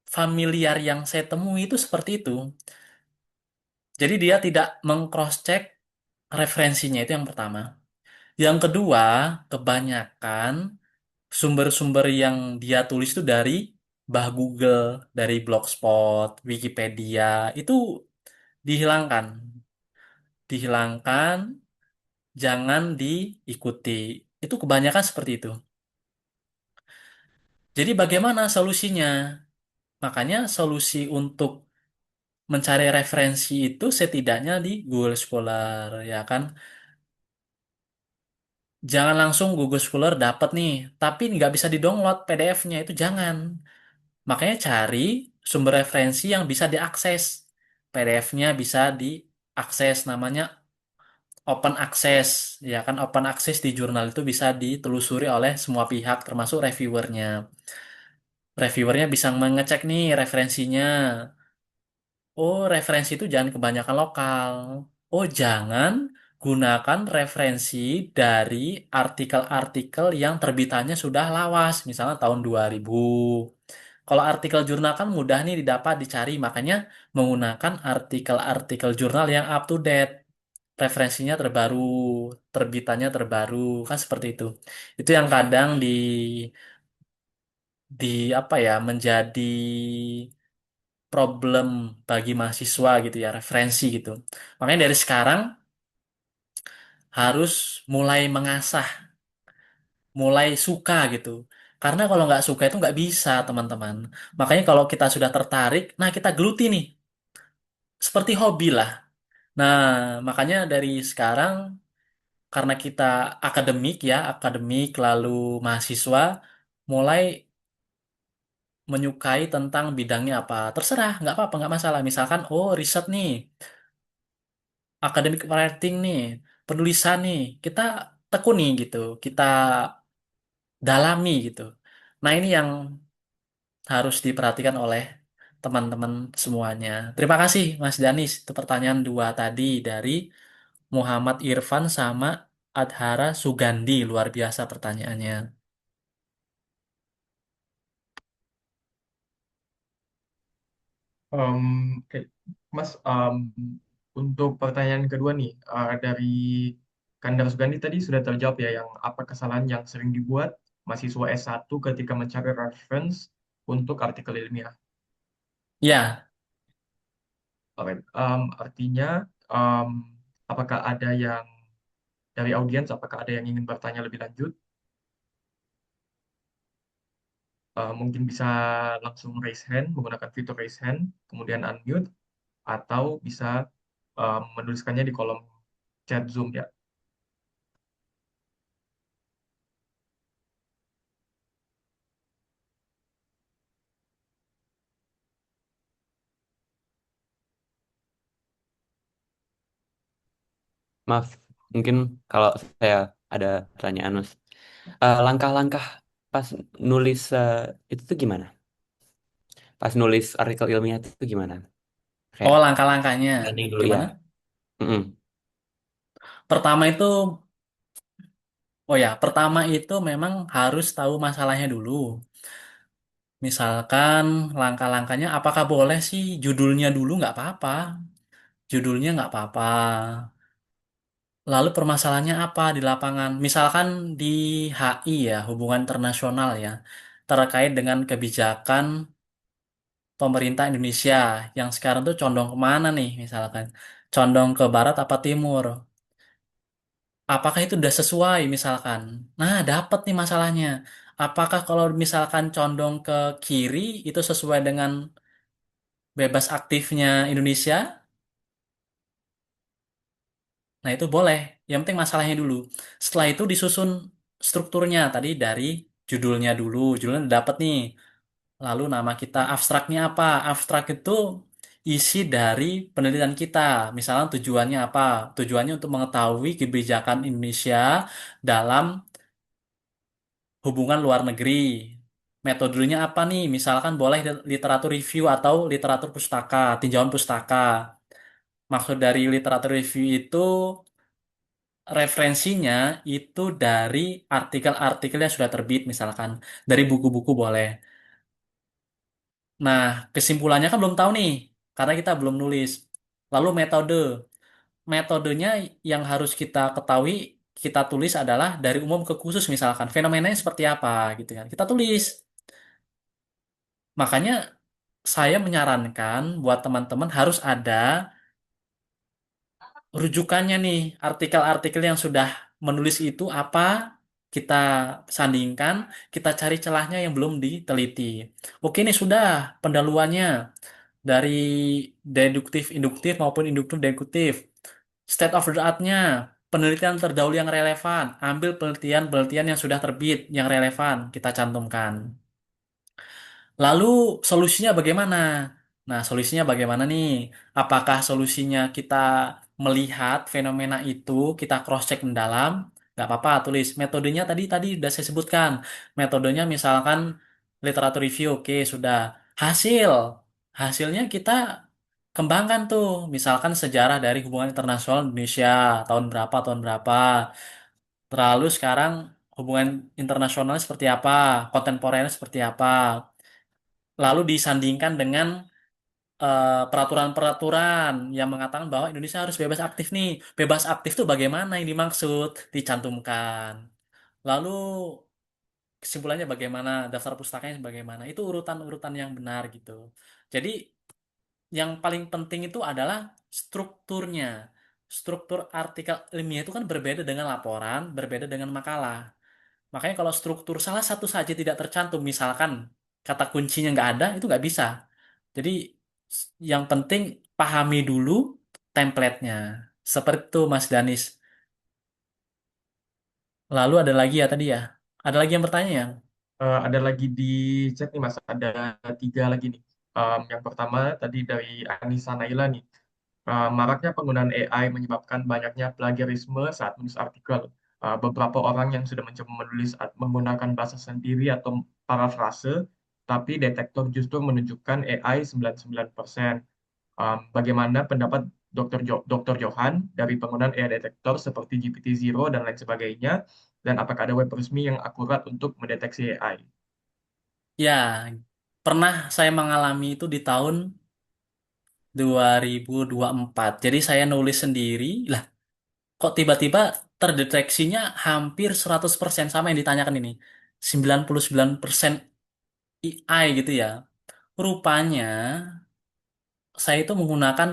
familiar yang saya temui itu seperti itu. Jadi dia tidak meng-cross check referensinya, itu yang pertama. Yang kedua, kebanyakan sumber-sumber yang dia tulis itu dari bah Google, dari Blogspot, Wikipedia, itu dihilangkan. Dihilangkan, jangan diikuti. Itu kebanyakan seperti itu. Jadi bagaimana solusinya? Makanya solusi untuk mencari referensi itu setidaknya di Google Scholar, ya kan? Jangan langsung Google Scholar dapat nih, tapi nggak bisa di-download PDF-nya, itu jangan. Makanya cari sumber referensi yang bisa diakses. PDF-nya bisa diakses, namanya open access. Ya kan, open access di jurnal itu bisa ditelusuri oleh semua pihak termasuk reviewernya. Reviewernya bisa mengecek nih referensinya. Oh, referensi itu jangan kebanyakan lokal. Oh, jangan gunakan referensi dari artikel-artikel yang terbitannya sudah lawas, misalnya tahun 2000. Kalau artikel jurnal kan mudah nih didapat, dicari, makanya menggunakan artikel-artikel jurnal yang up to date. Referensinya terbaru, terbitannya terbaru, kan seperti itu. Itu yang kadang di apa ya, menjadi problem bagi mahasiswa gitu ya, referensi gitu. Makanya dari sekarang harus mulai mengasah, mulai suka gitu. Karena kalau nggak suka itu nggak bisa, teman-teman. Makanya kalau kita sudah tertarik, nah kita geluti nih, seperti hobi lah. Nah, makanya dari sekarang, karena kita akademik ya, akademik lalu mahasiswa, mulai menyukai tentang bidangnya apa. Terserah, nggak apa-apa, nggak masalah. Misalkan, oh riset nih, academic writing nih, penulisan nih, kita tekuni gitu, kita dalami gitu. Nah, ini yang harus diperhatikan oleh teman-teman semuanya. Terima kasih Mas Danis, itu pertanyaan dua tadi dari Muhammad Irfan sama Adhara Sugandi, luar biasa pertanyaannya. Oke, Mas, untuk pertanyaan kedua nih, dari Kandar Sugandi tadi sudah terjawab ya, yang apa kesalahan yang sering dibuat mahasiswa S1 ketika mencari reference untuk artikel ilmiah. Ya, Alright, artinya, em, apakah ada yang dari audiens, apakah ada yang ingin bertanya lebih lanjut? Mungkin bisa langsung raise hand, menggunakan fitur raise hand, kemudian unmute, atau bisa menuliskannya di kolom chat Zoom ya. Maaf, mungkin kalau saya ada pertanyaan, Mas. Langkah-langkah pas nulis itu tuh gimana? Pas nulis artikel ilmiah itu gimana? oh Kayak langkah-langkahnya planning dulu ya. gimana? Mm-mm. Pertama itu, oh ya, pertama itu memang harus tahu masalahnya dulu. Misalkan langkah-langkahnya, apakah boleh sih judulnya dulu nggak apa-apa, judulnya nggak apa-apa. Lalu permasalahannya apa di lapangan? Misalkan di HI ya, hubungan internasional ya, terkait dengan kebijakan pemerintah Indonesia yang sekarang tuh condong kemana nih misalkan? Condong ke barat apa timur? Apakah itu udah sesuai misalkan? Nah, dapat nih masalahnya. Apakah kalau misalkan condong ke kiri itu sesuai dengan bebas aktifnya Indonesia? Nah, itu boleh. Yang penting masalahnya dulu. Setelah itu disusun strukturnya tadi dari judulnya dulu. Judulnya udah dapet nih. Lalu nama kita abstraknya apa? Abstrak itu isi dari penelitian kita. Misalnya tujuannya apa? Tujuannya untuk mengetahui kebijakan Indonesia dalam hubungan luar negeri. Metodenya apa nih? Misalkan boleh literatur review atau literatur pustaka, tinjauan pustaka. Maksud dari literatur review itu referensinya itu dari artikel-artikel yang sudah terbit misalkan. Dari buku-buku boleh. Nah, kesimpulannya kan belum tahu nih, karena kita belum nulis. Lalu metode. Metodenya yang harus kita ketahui, kita tulis adalah dari umum ke khusus misalkan. Fenomenanya seperti apa gitu kan. Kita tulis. Makanya saya menyarankan buat teman-teman harus ada rujukannya nih, artikel-artikel yang sudah menulis itu apa, kita sandingkan, kita cari celahnya yang belum diteliti. Oke, ini sudah pendahuluannya dari deduktif induktif maupun induktif deduktif. State of the art-nya, penelitian terdahulu yang relevan, ambil penelitian-penelitian yang sudah terbit yang relevan, kita cantumkan. Lalu solusinya bagaimana? Nah, solusinya bagaimana nih? Apakah solusinya kita melihat fenomena itu, kita cross-check mendalam? Nggak apa-apa, tulis. Metodenya tadi tadi udah saya sebutkan. Metodenya misalkan literatur review, oke, sudah. Hasil, hasilnya kita kembangkan tuh. Misalkan sejarah dari hubungan internasional Indonesia, tahun berapa. Lalu sekarang hubungan internasional seperti apa, kontemporer seperti apa. Lalu disandingkan dengan peraturan-peraturan yang mengatakan bahwa Indonesia harus bebas aktif nih. Bebas aktif itu bagaimana yang dimaksud? Dicantumkan. Lalu kesimpulannya bagaimana? Daftar pustakanya bagaimana? Itu urutan-urutan yang benar gitu. Jadi yang paling penting itu adalah strukturnya. Struktur artikel ilmiah itu kan berbeda dengan laporan, berbeda dengan makalah. Makanya kalau struktur salah satu saja tidak tercantum, misalkan kata kuncinya nggak ada, itu nggak bisa. Jadi yang penting pahami dulu template-nya. Seperti itu Mas Danis. Lalu ada lagi ya tadi ya. Ada lagi yang bertanya ya? Ada lagi di chat nih Mas, ada tiga lagi nih. Yang pertama tadi dari Anissa Naila nih. Maraknya penggunaan AI menyebabkan banyaknya plagiarisme saat menulis artikel. Beberapa orang yang sudah mencoba menulis menggunakan bahasa sendiri atau parafrase, tapi detektor justru menunjukkan AI 99%. Bagaimana pendapat Dr. Johan dari penggunaan AI detektor seperti GPT-0 dan lain sebagainya, dan apakah ada web resmi yang akurat untuk mendeteksi AI? Ya, pernah saya mengalami itu di tahun 2024. Jadi saya nulis sendiri. Lah, kok tiba-tiba terdeteksinya hampir 100% sama yang ditanyakan ini. 99% AI gitu ya. Rupanya saya itu menggunakan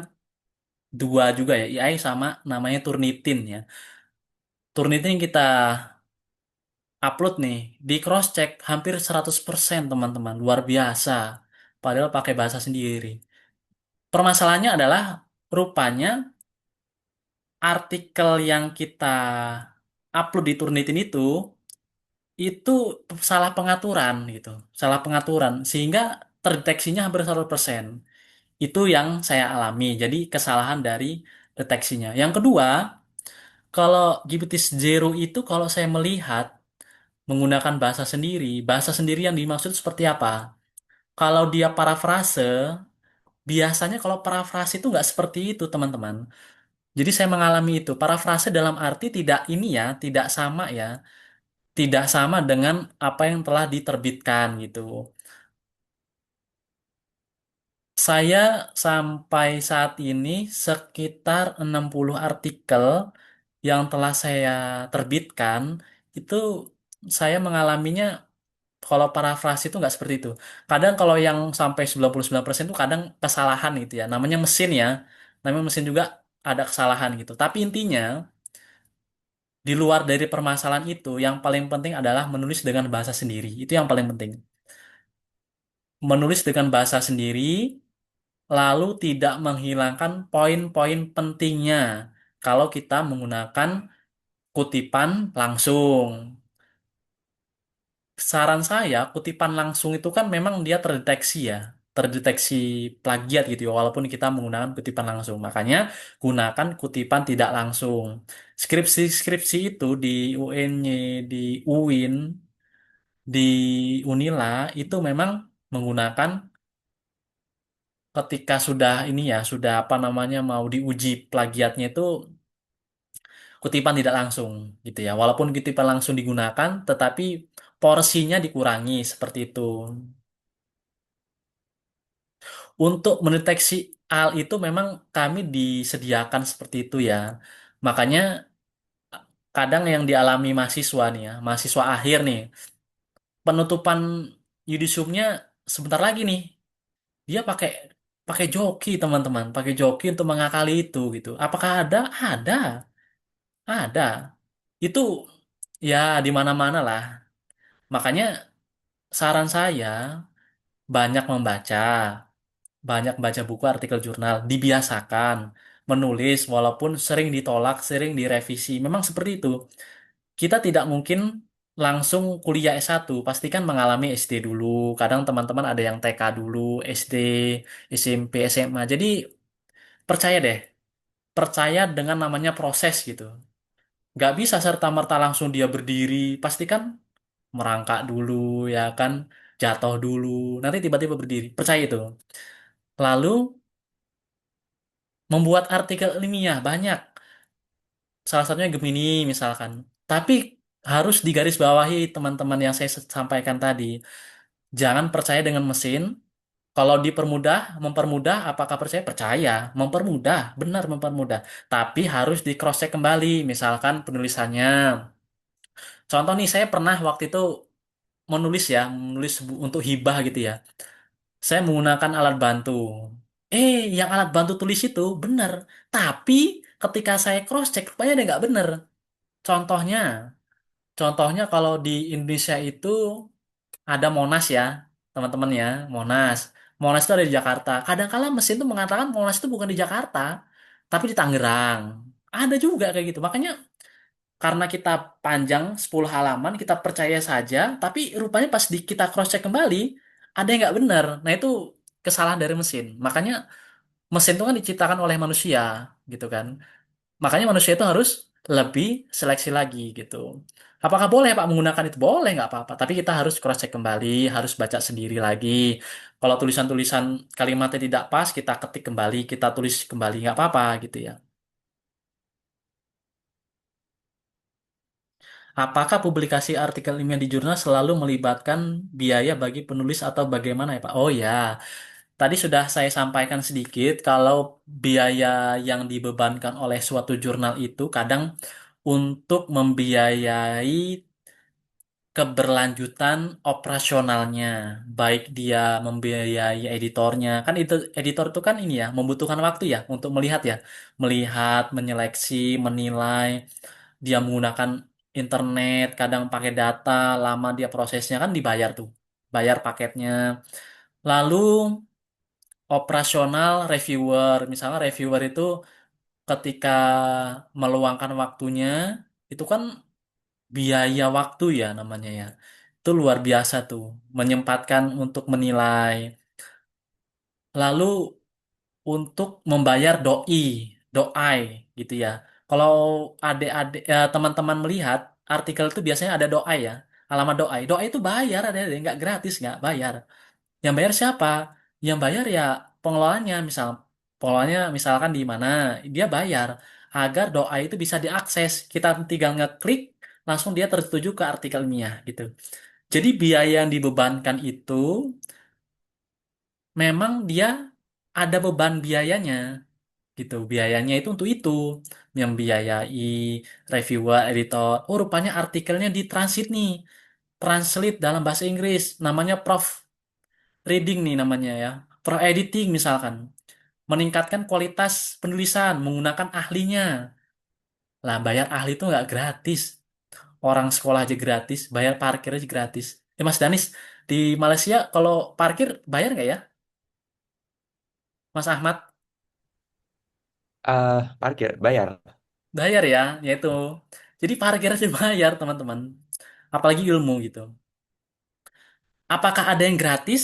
dua juga ya, AI sama namanya Turnitin ya. Turnitin yang kita upload nih, di cross check hampir 100% teman-teman, luar biasa. Padahal pakai bahasa sendiri. Permasalahannya adalah rupanya artikel yang kita upload di Turnitin itu salah pengaturan gitu. Salah pengaturan sehingga terdeteksinya hampir 100%. Itu yang saya alami. Jadi kesalahan dari deteksinya. Yang kedua, kalau GPT Zero itu kalau saya melihat menggunakan bahasa sendiri yang dimaksud seperti apa? Kalau dia parafrase, biasanya kalau parafrase itu nggak seperti itu, teman-teman. Jadi saya mengalami itu. Parafrase dalam arti tidak ini ya, tidak sama ya, tidak sama dengan apa yang telah diterbitkan gitu. Saya sampai saat ini sekitar 60 artikel yang telah saya terbitkan, itu saya mengalaminya kalau parafrasi itu nggak seperti itu. Kadang kalau yang sampai 99% itu kadang kesalahan gitu ya. Namanya mesin ya. Namanya mesin juga ada kesalahan gitu. Tapi intinya di luar dari permasalahan itu yang paling penting adalah menulis dengan bahasa sendiri. Itu yang paling penting. Menulis dengan bahasa sendiri lalu tidak menghilangkan poin-poin pentingnya kalau kita menggunakan kutipan langsung. Saran saya, kutipan langsung itu kan memang dia terdeteksi ya, terdeteksi plagiat gitu ya, walaupun kita menggunakan kutipan langsung. Makanya gunakan kutipan tidak langsung. Skripsi-skripsi itu di UNY, di UIN, di Unila itu memang menggunakan ketika sudah ini ya, sudah apa namanya mau diuji plagiatnya itu kutipan tidak langsung gitu ya. Walaupun kutipan langsung digunakan, tetapi porsinya dikurangi seperti itu. Untuk mendeteksi hal itu memang kami disediakan seperti itu ya. Makanya kadang yang dialami mahasiswa nih ya, mahasiswa akhir nih, penutupan yudisiumnya sebentar lagi nih. Dia pakai pakai joki teman-teman, pakai joki untuk mengakali itu gitu. Apakah ada? Ada, ada. Itu ya di mana-mana lah. Makanya saran saya banyak membaca. Banyak baca buku artikel jurnal, dibiasakan menulis walaupun sering ditolak, sering direvisi. Memang seperti itu. Kita tidak mungkin langsung kuliah S1, pastikan mengalami SD dulu. Kadang teman-teman ada yang TK dulu, SD, SMP, SMA. Jadi percaya deh, percaya dengan namanya proses gitu. Nggak bisa serta-merta langsung dia berdiri, pastikan merangkak dulu, ya kan, jatuh dulu, nanti tiba-tiba berdiri. Percaya itu. Lalu membuat artikel ilmiah banyak. Salah satunya Gemini misalkan. Tapi harus digarisbawahi teman-teman yang saya sampaikan tadi. Jangan percaya dengan mesin. Kalau dipermudah, mempermudah, apakah percaya? Percaya, mempermudah, benar mempermudah. Tapi harus di cross check kembali, misalkan penulisannya. Contoh nih, saya pernah waktu itu menulis ya, menulis untuk hibah gitu ya. Saya menggunakan alat bantu. Yang alat bantu tulis itu benar. Tapi ketika saya cross check, rupanya dia nggak benar. Contohnya, contohnya kalau di Indonesia itu ada Monas ya, teman-teman ya, Monas. Monas itu ada di Jakarta. Kadang-kala mesin itu mengatakan Monas itu bukan di Jakarta, tapi di Tangerang. Ada juga kayak gitu. Makanya karena kita panjang 10 halaman, kita percaya saja, tapi rupanya pas kita cross check kembali, ada yang nggak benar. Nah itu kesalahan dari mesin. Makanya mesin itu kan diciptakan oleh manusia, gitu kan. Makanya manusia itu harus lebih seleksi lagi gitu. Apakah boleh Pak menggunakan itu? Boleh, nggak apa-apa. Tapi kita harus cross check kembali, harus baca sendiri lagi. Kalau tulisan-tulisan kalimatnya tidak pas, kita ketik kembali, kita tulis kembali, nggak apa-apa gitu ya. Apakah publikasi artikel ilmiah di jurnal selalu melibatkan biaya bagi penulis atau bagaimana ya Pak? Oh ya, tadi sudah saya sampaikan sedikit kalau biaya yang dibebankan oleh suatu jurnal itu kadang untuk membiayai keberlanjutan operasionalnya, baik dia membiayai editornya, kan itu editor itu kan ini ya, membutuhkan waktu ya untuk melihat, menyeleksi, menilai, dia menggunakan internet, kadang pakai data, lama dia prosesnya kan dibayar tuh, bayar paketnya. Lalu operasional reviewer, misalnya reviewer itu ketika meluangkan waktunya, itu kan biaya waktu ya namanya ya. Itu luar biasa tuh, menyempatkan untuk menilai. Lalu untuk membayar doai gitu ya. Kalau adik-adik teman-teman melihat artikel itu biasanya ada doai ya, alamat doai. Doai itu bayar, ada nggak gratis, nggak bayar. Yang bayar siapa? Yang bayar ya pengelolanya, pengelolanya misalkan di mana, dia bayar agar doa itu bisa diakses. Kita tinggal ngeklik, langsung dia tertuju ke artikel ilmiah gitu. Jadi biaya yang dibebankan itu memang dia ada beban biayanya gitu. Biayanya itu untuk itu, membiayai reviewer, editor. Oh, rupanya artikelnya ditransit nih, translate dalam bahasa Inggris, namanya prof reading nih namanya ya. Pro editing misalkan. Meningkatkan kualitas penulisan menggunakan ahlinya. Lah bayar ahli itu nggak gratis. Orang sekolah aja gratis, bayar parkir aja gratis. Mas Danis, di Malaysia kalau parkir bayar nggak ya? Mas Ahmad, Parkir bayar. bayar ya, yaitu. Jadi parkir aja bayar teman-teman. Apalagi ilmu gitu. Apakah ada yang gratis?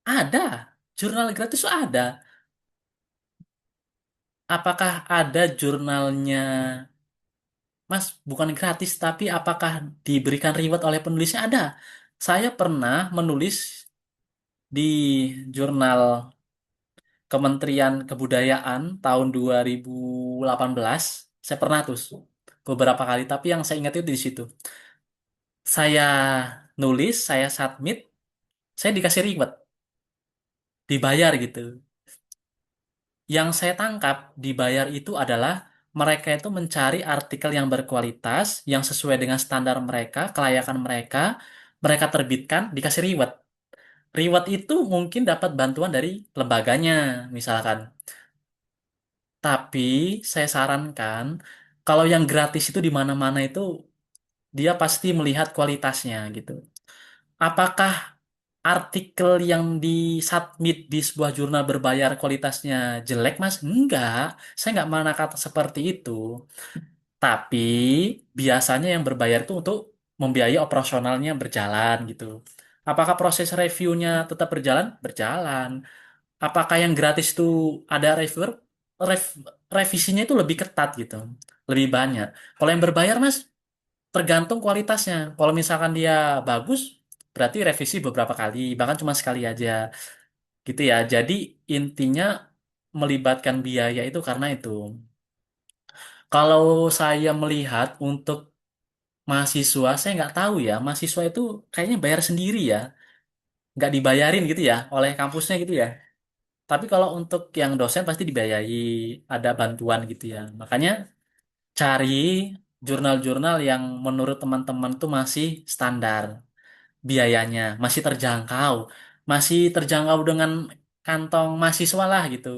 Ada. Jurnal gratis tuh ada. Apakah ada jurnalnya Mas, bukan gratis, tapi apakah diberikan reward oleh penulisnya? Ada. Saya pernah menulis di jurnal Kementerian Kebudayaan tahun 2018. Saya pernah tuh beberapa kali, tapi yang saya ingat itu di situ. Saya nulis, saya submit, saya dikasih reward, dibayar gitu. Yang saya tangkap dibayar itu adalah mereka itu mencari artikel yang berkualitas, yang sesuai dengan standar mereka, kelayakan mereka, mereka terbitkan, dikasih reward. Reward itu mungkin dapat bantuan dari lembaganya, misalkan. Tapi saya sarankan, kalau yang gratis itu di mana-mana itu dia pasti melihat kualitasnya gitu. Apakah artikel yang disubmit di sebuah jurnal berbayar kualitasnya jelek, Mas? Enggak, saya nggak mana kata seperti itu. Tapi biasanya yang berbayar itu untuk membiayai operasionalnya berjalan gitu. Apakah proses reviewnya tetap berjalan? Berjalan. Apakah yang gratis itu ada reviewer? Revisinya itu lebih ketat gitu, lebih banyak. Kalau yang berbayar, Mas, tergantung kualitasnya. Kalau misalkan dia bagus, berarti revisi beberapa kali, bahkan cuma sekali aja, gitu ya. Jadi intinya melibatkan biaya itu karena itu. Kalau saya melihat untuk mahasiswa, saya nggak tahu ya. Mahasiswa itu kayaknya bayar sendiri ya, nggak dibayarin gitu ya oleh kampusnya gitu ya. Tapi kalau untuk yang dosen pasti dibiayai, ada bantuan gitu ya. Makanya cari jurnal-jurnal yang menurut teman-teman tuh masih standar biayanya, masih terjangkau dengan kantong mahasiswa lah gitu.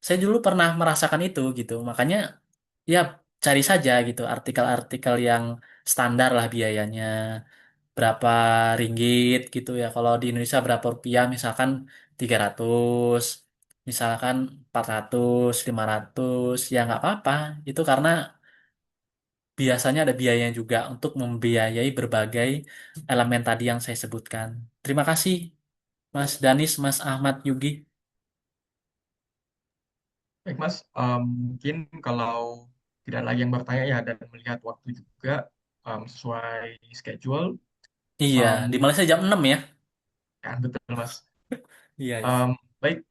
Saya dulu pernah merasakan itu gitu. Makanya ya cari saja gitu artikel-artikel yang standar lah biayanya. Berapa ringgit gitu ya. Kalau di Indonesia berapa rupiah misalkan 300, misalkan 400, 500, ya nggak apa-apa. Itu karena biasanya ada biayanya juga untuk membiayai berbagai elemen tadi yang saya sebutkan. Terima kasih Mas Danis, Mas Ahmad Yugi. Baik, Mas. Mungkin kalau tidak lagi yang bertanya ya dan melihat waktu juga sesuai schedule, Iya, di mungkin Malaysia jam 6 ya. ya, betul, Mas. Iya, iya. Baik,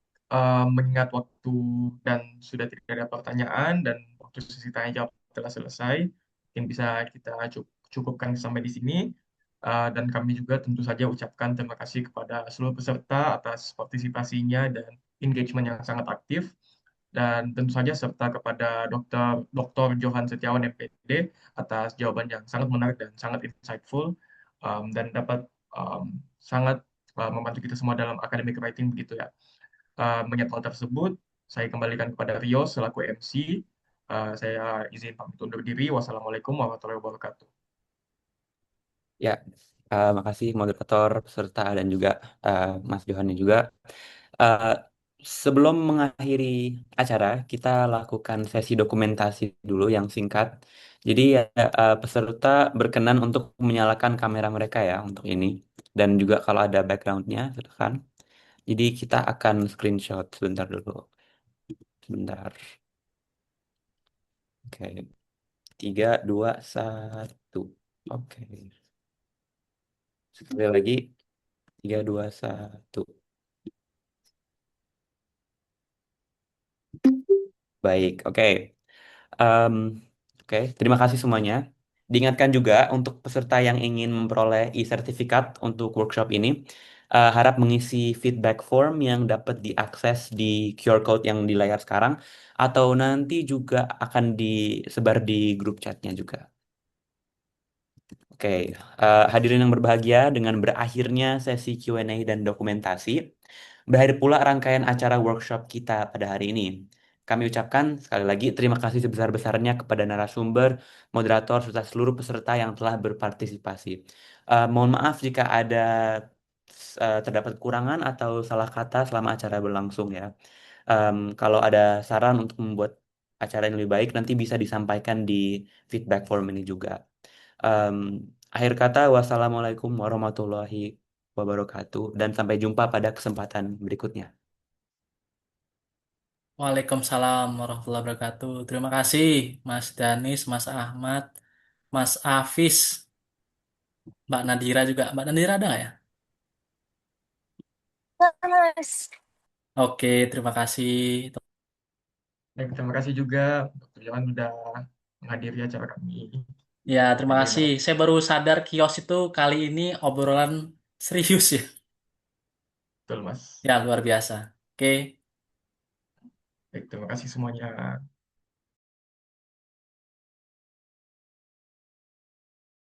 mengingat waktu dan sudah tidak ada pertanyaan dan waktu sesi tanya jawab telah selesai, mungkin bisa kita cukupkan sampai di sini. Dan kami juga tentu saja ucapkan terima kasih kepada seluruh peserta atas partisipasinya dan engagement yang sangat aktif. Dan tentu saja serta kepada Dr. Johan Setiawan MPD atas jawaban yang sangat menarik dan sangat insightful, dan dapat sangat membantu kita semua dalam academic writing begitu ya. Mengingat hal tersebut, saya kembalikan kepada Rio selaku MC. Saya izin pamit undur diri. Wassalamualaikum warahmatullahi wabarakatuh. Ya, makasih moderator, peserta, dan juga Mas Johannya juga. Eh, Sebelum mengakhiri acara, kita lakukan sesi dokumentasi dulu yang singkat. Jadi ya, peserta berkenan untuk menyalakan kamera mereka ya untuk ini. Dan juga kalau ada backgroundnya, silakan. Jadi kita akan screenshot sebentar dulu. Sebentar. Oke. 3, 2, 1. Oke. Sekali lagi. 3, 2, 1. Baik, oke. Em, oke, terima kasih semuanya. Diingatkan juga untuk peserta yang ingin memperoleh e-sertifikat untuk workshop ini, harap mengisi feedback form yang dapat diakses di QR code yang di layar sekarang, atau nanti juga akan disebar di grup chatnya juga. Oke, hadirin yang berbahagia, dengan berakhirnya sesi Q&A dan dokumentasi, berakhir pula rangkaian acara workshop kita pada hari ini. Kami ucapkan sekali lagi terima kasih sebesar-besarnya kepada narasumber, moderator, serta seluruh peserta yang telah berpartisipasi. Mohon maaf jika ada terdapat kekurangan atau salah kata selama acara berlangsung ya. Kalau ada saran untuk membuat acara yang lebih baik, nanti bisa disampaikan di feedback form ini juga. Em, Akhir kata, wassalamualaikum warahmatullahi wabarakatuh, dan sampai jumpa pada kesempatan berikutnya. Waalaikumsalam warahmatullahi wabarakatuh. Terima kasih Mas Danis, Mas Ahmad, Mas Afis, Mbak Nadira juga. Mbak Nadira ada nggak ya? Mas. Oke, terima kasih. Dan terima kasih juga Dr. Johan sudah menghadiri acara kami. Ya, terima Jadi kasih. Saya baru sadar kios itu kali ini obrolan serius ya. betul Mas. Ya, luar biasa. Oke. Baik, terima kasih semuanya.